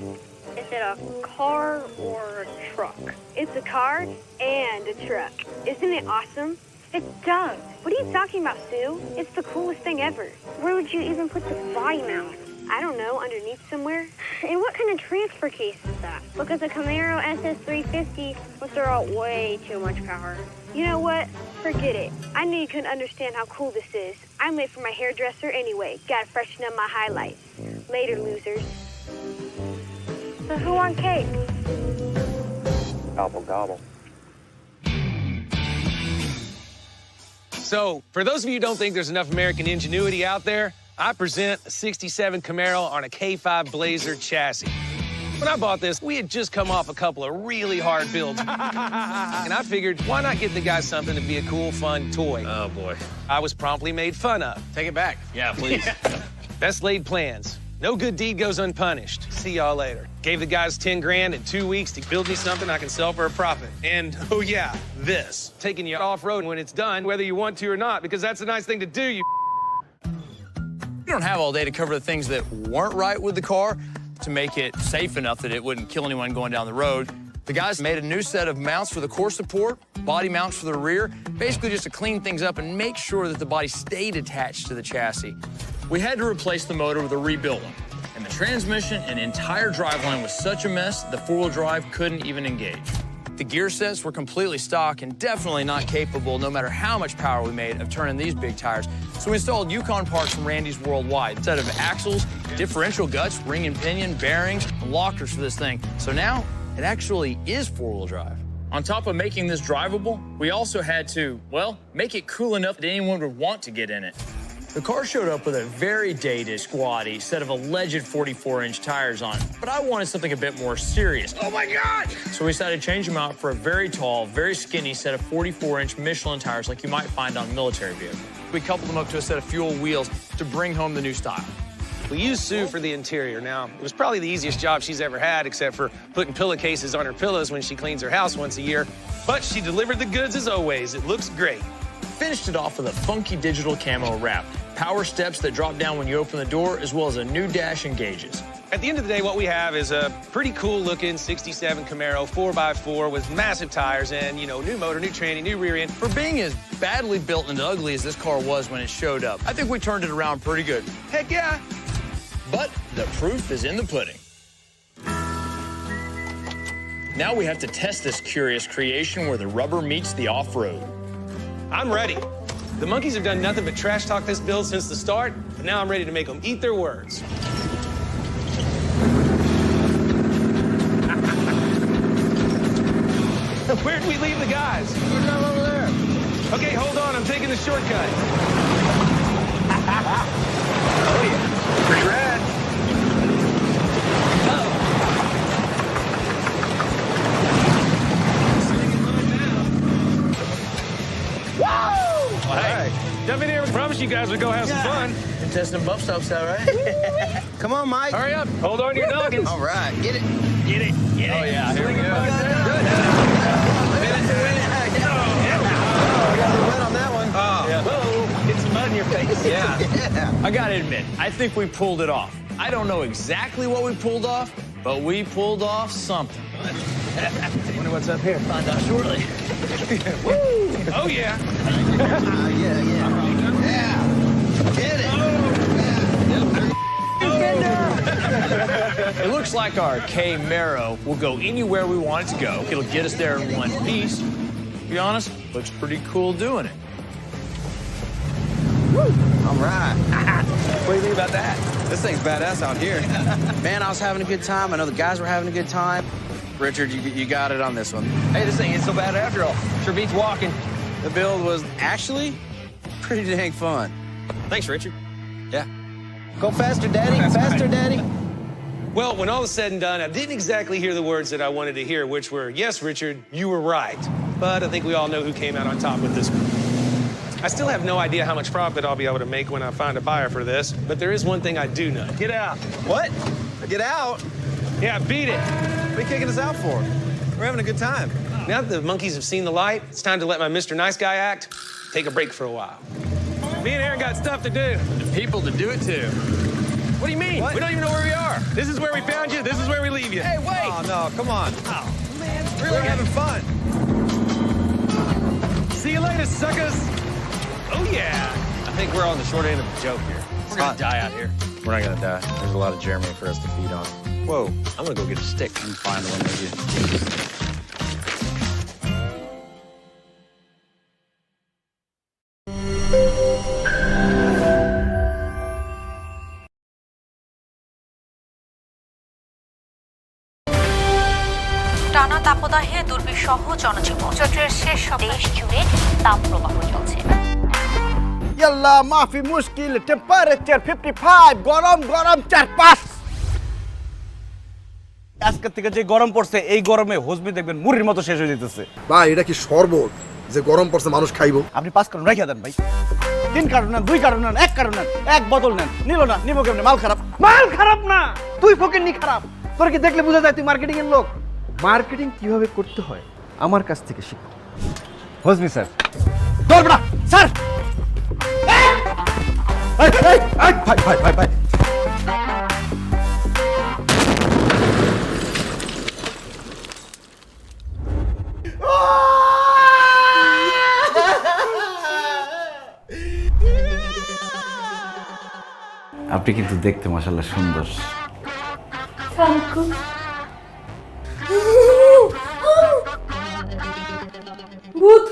Is it a car or a truck? It's a car and a truck. Isn't it awesome? It does. What are you talking about, Sue? It's the coolest thing ever. Where would you even put this body mount? I don't know, underneath somewhere? And what kind of transfer case is that? Because a Camaro SS350 will throw out way too much power. You know what? Forget it. I knew you couldn't understand how cool this is. I'm late for my hairdresser anyway. Gotta freshen up my highlights. Later, losers. So who won cake? Gobble, gobble. So, for those of you who don't think there's enough American ingenuity out there, I present a 67 Camaro on a K5 Blazer chassis. When I bought this, we had just come off a couple of really hard builds. And I figured, why not get the guy something to be a cool, fun toy? Oh, boy. I was promptly made fun of. Take it back. Yeah, please. Best laid plans. No good deed goes unpunished. See y'all later. Gave the guys 10 grand in 2 weeks to build me something I can sell for a profit. And, oh yeah, this. Taking you off-road when it's done, whether you want to or not, because that's a nice thing to do, you We don't have all day to cover the things that weren't right with the car to make it safe enough that it wouldn't kill anyone going down the road. The guys made a new set of mounts for the core support, body mounts for the rear, basically just to clean things up and make sure that the body stayed attached to the chassis. We had to replace the motor with a rebuilt one, and the transmission and entire driveline was such a mess, the four-wheel drive couldn't even engage. The gear sets were completely stock and definitely not capable, no matter how much power we made, of turning these big tires. So we installed Yukon parts from Randy's Worldwide, a set of axles, differential guts, ring and pinion, bearings, and lockers for this thing. So now it actually is four-wheel drive. On top of making this drivable, we also had to, well, make it cool enough that anyone would want to get in it. The car showed up with a very dated, squatty set of alleged 44-inch tires on it, but I wanted something a bit more serious. Oh my God! So we decided to change them out for a very tall, very skinny set of 44-inch Michelin tires like you might find on military vehicles. We coupled them up to a set of fuel wheels to bring home the new style. We used Sue for the interior. Now, it was probably the easiest job she's ever had, except for putting pillowcases on her pillows when she cleans her house once a year. But she delivered the goods as always. It looks great. Finished it off with a funky digital camo wrap, power steps that drop down when you open the door, as well as a new dash and gauges. At the end of the day, what we have is a pretty cool-looking 67 Camaro 4x4 with massive tires and, you know, new motor, new tranny, new rear end. For being as badly built and ugly as this car was when it showed up, I think we turned it around pretty good. Heck yeah! But the proof is in the pudding. Now we have to test this curious creation where the rubber meets the off-road. I'm ready. The monkeys have done nothing but trash talk this build since the start, but now I'm ready to make them eat their words. Where'd we leave the guys? We're down over there. Okay, hold on, I'm taking the shortcut. Oh yeah, pretty rad. Well, hey, jump in here. We promise you guys we'd go have some fun. Been testing buff stops out, right? Come on, Mike. Hurry up. Hold on to your noggins. All right, get it. Get it. Get it. Oh, yeah, here we go. Whoa, get some mud in your face. Yeah. I gotta admit, I think we pulled it off. I don't know exactly what we pulled off, but we pulled off something. Wonder what's up here. Find out shortly. Woo! Oh, yeah. Get it. It looks like our Camaro will go anywhere we want it to go. It'll get us there in one piece. To be honest, looks pretty cool doing it. All right. What do you think about that? This thing's badass out here. Man, I was having a good time. I know the guys were having a good time. Richard, you got it on this one. Hey, this thing ain't so bad after all. Sure beats walking. The build was actually pretty dang fun. Thanks, Richard. Yeah. Go faster, Daddy. Faster, Daddy. Well, when all is said and done, I didn't exactly hear the words that I wanted to hear, which were, yes, Richard, you were right. But I think we all know who came out on top with this one. I still have no idea how much profit I'll be able to make when I find a buyer for this, but there is one thing I do know. Get out. What? Get out? Yeah, beat it. What are you kicking us out for? We're having a good time. Now that the monkeys have seen the light, it's time to let my Mr. Nice Guy act take a break for a while. Me and Aaron got stuff to do. And people to do it too. What do you mean? What? We don't even know where we are. This is where we found you. This is where we leave you. Hey, wait! Oh, no, come on. Oh, man. We're having fun. See you later, suckers! Oh, yeah! I think we're on the short end of the joke here. We're gonna die out here. We're not gonna die. There's a lot of Jeremy for us to feed on. Whoa, I'm gonna go get a stick and find one of you. টানা তাপদাহে দুর্বিষহ জনজীবন। চৈত্রের শেষ দেশ জুড়ে তাপপ্রবাহ চলছে। ইয়াল্লা মাফি মুশকিল টেম্পারেচার 55 গরম গরম 4-5 আজকে থেকে যে গরম পড়ছে এই গরমে হজমি দেখবেন মুড়ির মতো শেষ হয়ে যেতেছে। ভাই এটা কি শরবত যে গরম পড়ছে মানুষ খাইবো? আপনি 5 কার্টন রেখে দেন ভাই। 3 কার্টন নেন, 2 কার্টন নেন, 1 কার্টন নেন, 1 বোতল নেন। নিল না, নিব কেমনে? মাল খারাপ। মাল খারাপ না, তুই ফকিন্নি খারাপ। তোর কি দেখলে বোঝা যায় তুই মার্কেটিং এর লোক? মার্কেটিং কিভাবে করতে হয় আমার কাছ থেকে শিখো। হজমি স্যার ধর না স্যার। ভাই ভাই ভাই ভাই আপনি কিন্তু দেখতে মাশাআল্লাহ সুন্দর। ভূত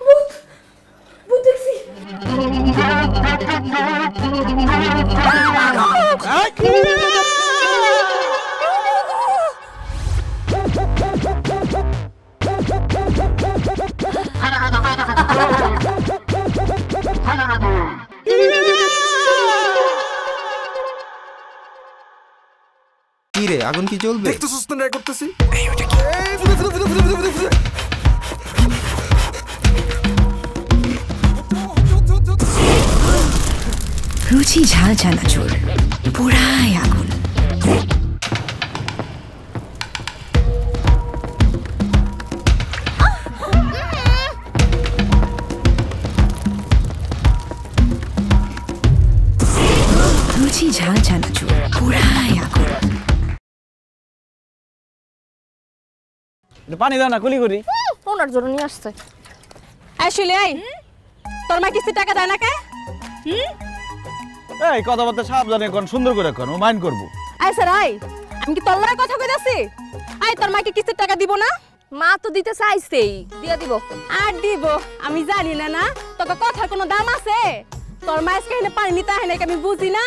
ভূত ভূত দেখছি। কি রে আগুন কি জ্বলবে? দেখতে সুস্থ না করতেছি। রুচি ঝাল চানাচুর পুরাই আগুন। রুচি ঝাল চানাচুর পুরাই আগুন। পানি দাও না কুলি করি। ওনার জন্য নিয়ে আসছে। আসলে এই তোর মা কিস্তি টাকা দেয় না কে? এই কথাবার্তা সাবধানে কোন, সুন্দর করে কোন, ও মাইন্ড করব। আই স্যার আই আমি কি তোর কথা কইতাছি? আই তোর মাকে কিস্তির টাকা দিব না? মা তো দিতে চাইছেই, দিয়া দিব। আর দিব আমি জানি না না তোকে কথার কোনো দাম আছে? তোর মা আজকে এনে পানি নিতে আহে নাই আমি বুঝি না।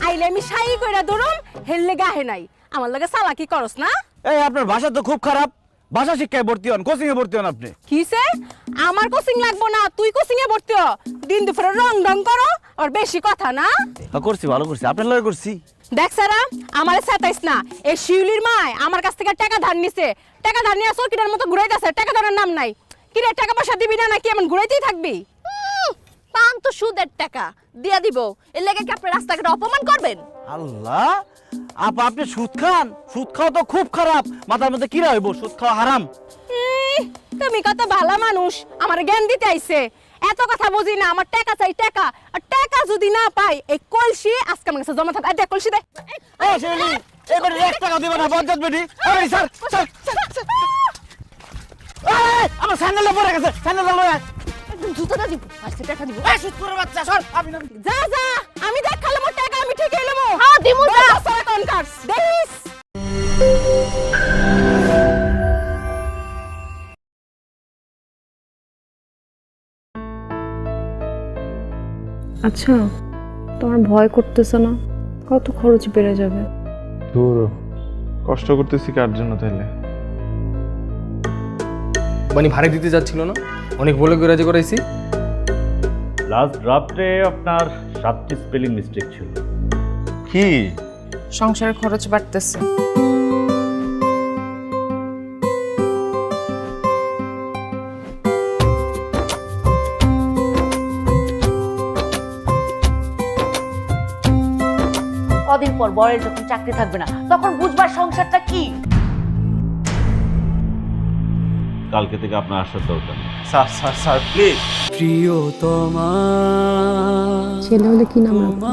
আইলে আমি শাই কইরা দরুম হেললে গাহে নাই। আমার লগে চালাকি করস না? এই আপনার ভাষা তো খুব খারাপ। ভাষা শিক্ষায় ভর্তি হন, কোচিং এ ভর্তি হন আপনি। কিসে? আমার কোচিং লাগবো না, তুই কোচিং এ ভর্তি হ। দিন দুপুরে রং ঢং করো আর বেশি কথা না। করছি ভালো করছি, আপনার লগে করছি। দেখ সারা আমারে সাতাইস না। এই শিউলির মা আমার কাছ থেকে টাকা ধার নিছে। টাকা ধার নিয়ে চৌকিটার মতো ঘুরাইতেছে, টাকা ধারের নাম নাই। কি রে টাকা পয়সা দিবি না নাকি এমন ঘুরাইতেই থাকবি? পান তো সুদের টাকা দিয়া দিব, এর লেগে কি আপনি রাস্তাঘাটে অপমান করবেন? আল্লাহ আপা আপনি সুদ খান? সুদ খাওয়া তো খুব খারাপ, মাথার মধ্যে কিরা হইব? সুদ খাওয়া হারাম। তুমি কত ভালো মানুষ, আমার জ্ঞান দিতে আইছে। এত কথা বুঝি না, আমার টাকা চাই টাকা। আর টাকা যদি না পাই এই কলসি আজকে আমার কাছে জমা থাকবে। দেখ কলসি দে। এই শিউলি এবারে 1 টাকা দিব না, 50 বেটি। এই স্যার স্যার এই আমার স্যান্ডেলটা পড়ে গেছে, স্যান্ডেলটা লয়ে আয়। জুতোটা দিব, আজকে টাকা দিব। এই সুদ করে বাচ্চা সর। আমি যা যা, আমি দেখালে মোর টাকা আমি ঠিকই নেব। হ্যাঁ দিমু যা। সারা কোন কার্স দেখিস। আচ্ছা তোমার ভয় করতেছে না? কত খরচ বেড়ে যাবে? দূর কষ্ট করতেছি কার জন্য তাইলে? মানে ভাড়া দিতে যাচ্ছিল না, অনেক বলে রাজি করাইছি। লাস্ট ড্রাফটে আপনার 7টি স্পেলিং মিস্টেক ছিল। কি? সংসারের খরচ বাড়তেছে। কদিন পর বরের যখন চাকরি থাকবে না তখন বুঝবার সংসারটা কি। কালকে থেকে আপনার আসার দরকার নেই। Sir sir sir please. প্রিয়তমা ছেলে হলে কি নাম রাখবো?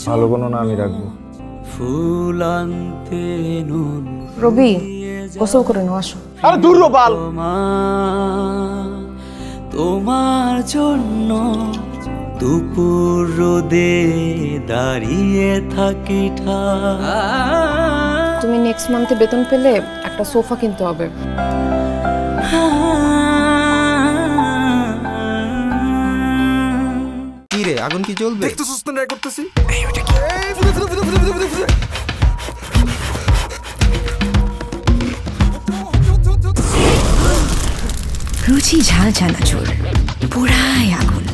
ভালো কোনো নামই রাখবো। ফুল আনতে নুন। রবি গোসল করে নাও আসো। আরে দূর বাল। তোমার জন্য দুপুর রোদে দাঁড়িয়ে থাকি তুমি নেক্সট মান্থে বেতন পেলে একটা সোফা কিনতে হবে। কি রে আগুন কি জ্বলবে? দেখতে সুস্থ না করতেছি। রুচি ঝাল চানাচুর পুরাই আগুন।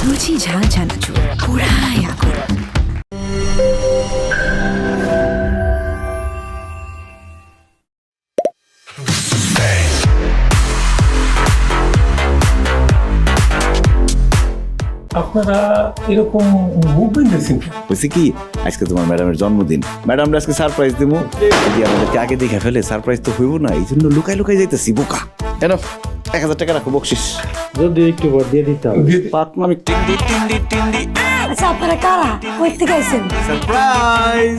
রুচি ঝাল চানাচুর পুরাই আগুন। আপনারা এরকম মুভমেন্ট দেখছেন? বলছি কি আজকে তোমার ম্যাডামের জন্মদিন, ম্যাডামরা আজকে সারপ্রাইজ দেবো। যদি আমাদেরকে আগে দেখে ফেলে সারপ্রাইজ তো হইব না, এই জন্য লুকাই লুকাই যাইতেছি বোকা। কেন 1000 টাকা রাখো বকশিস। যদি একটু ভর দিয়ে দিতাম। আমি আচ্ছা আপনারা কারা কই থেকে আইছেন? সারপ্রাইজ।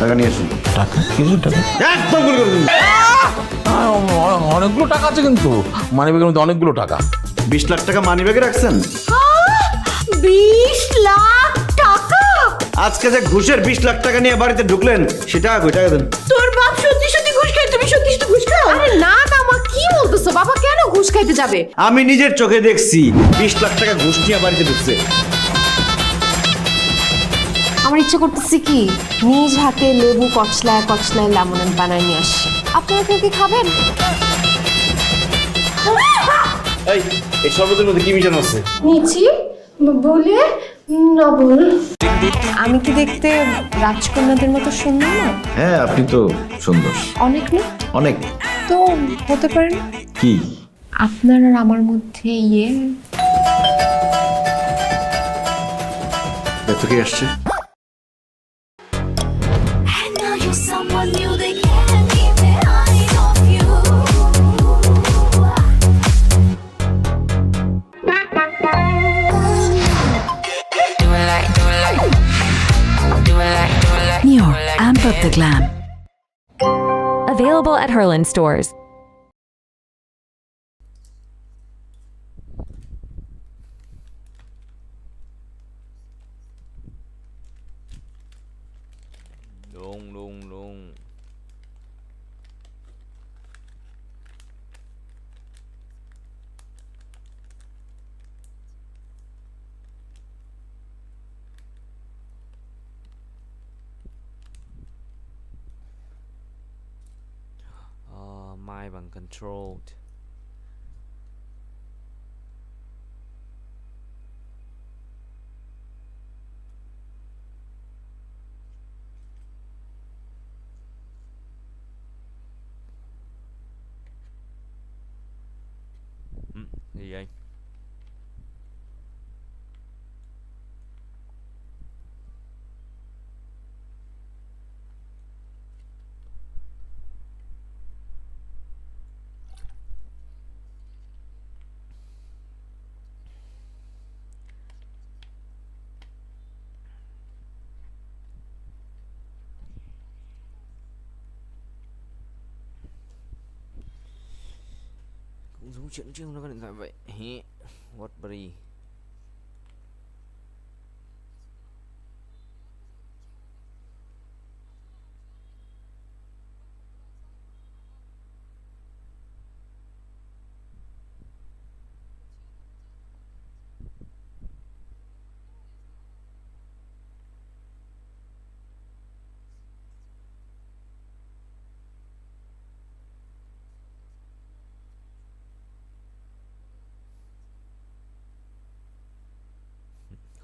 টাকা নিয়ে আসুন। টাকা কিছু টাকা একদম ভুল করে দিন। অনেকগুলো টাকা আছে কিন্তু মানিব্যাগের মধ্যে অনেকগুলো টাকা। 20 লাখ টাকা মানি ব্যাগে রাখছেন? 20 লাখ টাকা? আজকে যে ঘুষের 20 লাখ টাকা নিয়ে বাড়িতে ঢুকলেন সেটা কই টাকা দেন। তোর বাপ সত্যি সত্যি ঘুষ খায়? তুমি সত্যি সত্যি ঘুষ খাও? আরে না না মা, কি বলতেছো? বাবা কেন ঘুষ খাইতে যাবে? আমি নিজের চোখে দেখছি 20 লাখ টাকা ঘুষ নিয়ে বাড়িতে ঢুকছে। আমার ইচ্ছে করতেছে কি নিজ হাতে লেবু কচলায় কচলায় লেমনেড বানায় নিয়ে আসি। আপনারা কেউ কি খাবেন? এই শরবতের মধ্যে কি মিশানো আছে? নিচি বলে নবল। আমি কি দেখতে রাজকন্যাদের মতো সুন্দর না? হ্যাঁ আপনি তো সুন্দর। অনেক না? অনেক। তো হতে পারেন কি আপনার আর আমার মধ্যে এত কি আসছে? New Amp Up the Glam. Available at Herland stores. Lung. Mind uncontrolled. Gì vậy? Cũng giống chuyện chứ không nó có điện thoại vậy. Whatberry.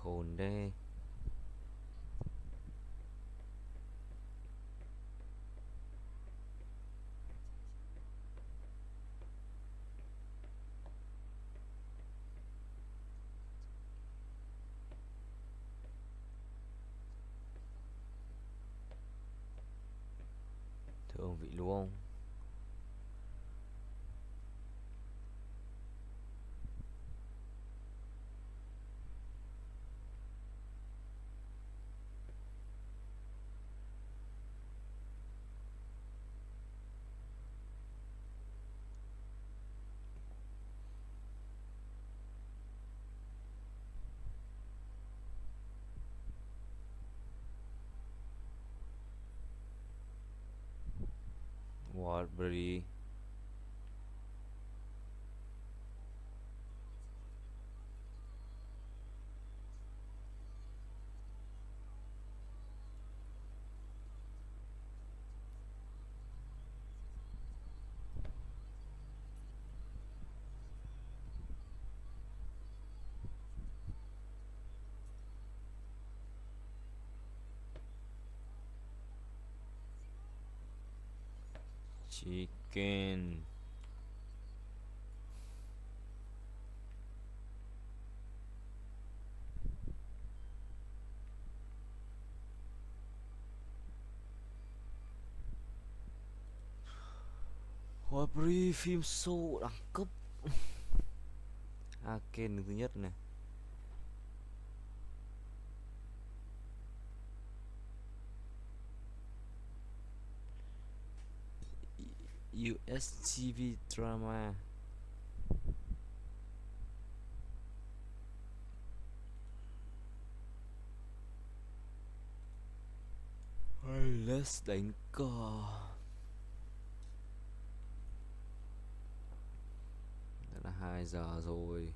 Hồn đê. vị luôn. Wildberry. Chicken. Wildberry phim show đẳng cấp. Arcane thứ nhất này. US TV drama. Let's đánh cờ. Đã là 2 giờ rồi.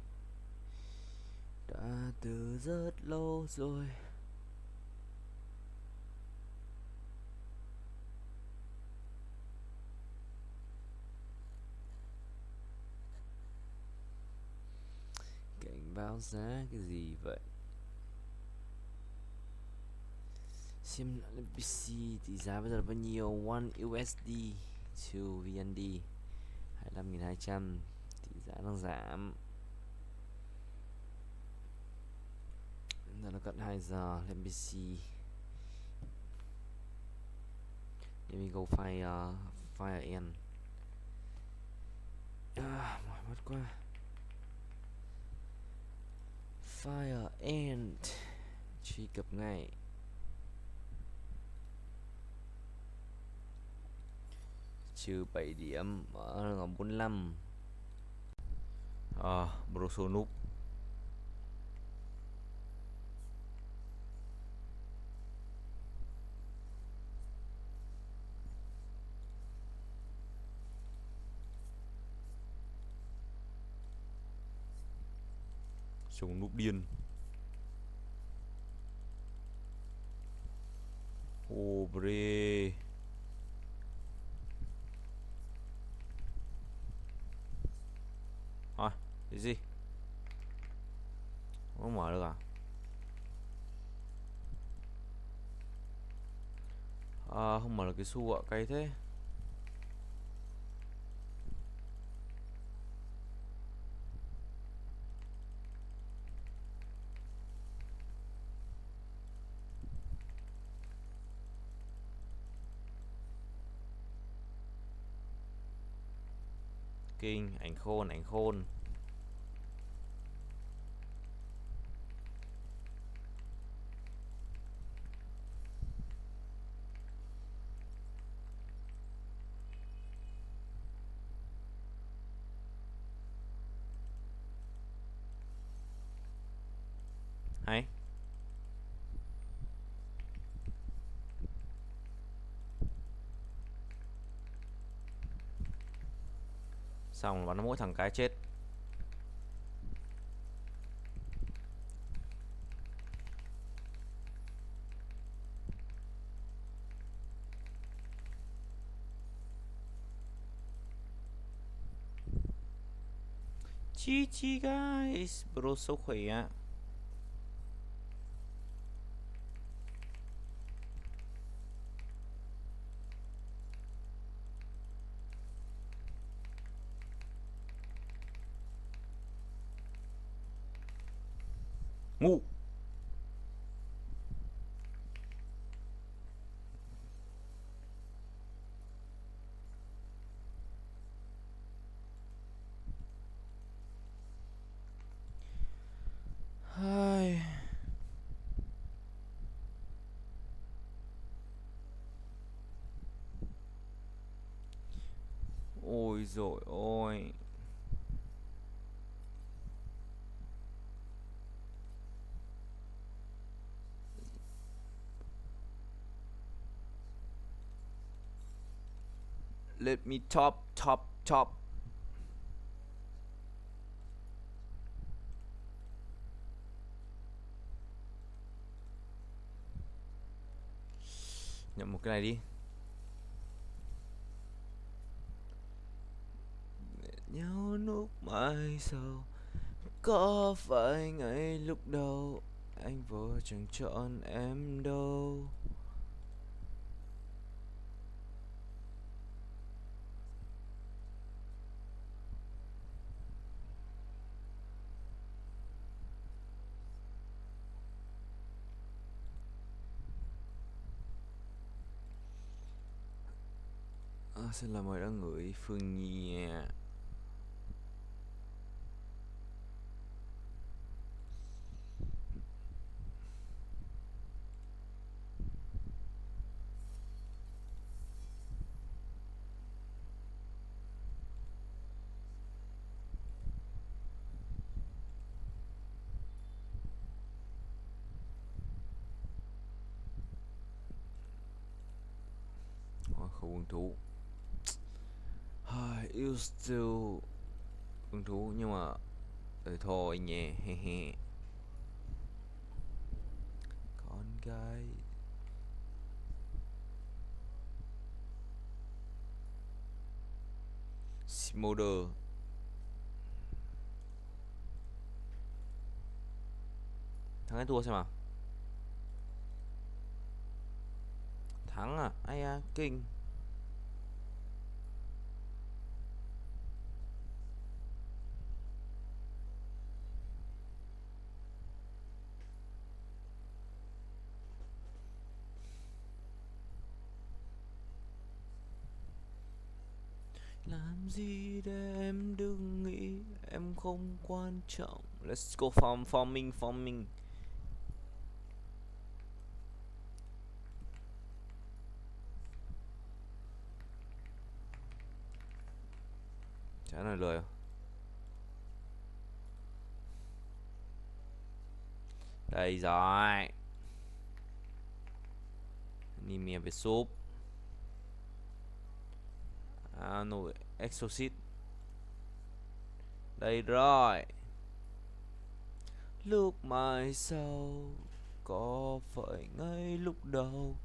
Đã từ rất lâu rồi. Cảnh báo giá cái gì vậy? Xem PC thì giá bây giờ là bao nhiêu? 1 USD to VND 25.200. Thì giá đang giảm. Giờ nó cận 2 giờ lên PC. Let me go fire in. Mỏi mắt quá. Fire and truy cập ngay. Trừ 7 điểm ở ngõ 45. Broso núp. Trông núp điên. Bre. Cái gì? Không mở được à? Không mở được cái xu ạ, cay thế. Kinh, ảnh khôn, ảnh khôn. Hay. Xong bắn mỗi thằng cái chết. GG guys, bro số khỏe. Ngu. Ôi dồi ôi. Let me top. Nhận một cái này đi. Nhau lúc mai sau, có phải ngay lúc đầu anh vội chẳng chọn em đâu. Xin là mời đã gửi Phương Nhi nha. Không hứng thú. You still hứng thú nhưng mà thôi nhé. Con gái Smolder thắng hay thua xem nào. Thắng à? Ai à, kinh. Làm gì để em đừng nghĩ em không quan trọng. Let's go farming. Chả nói lời. Đây rồi. Anime về súp. Nồi Exorcist. Đây rồi. Lúc mai sau, có phải ngay lúc đầu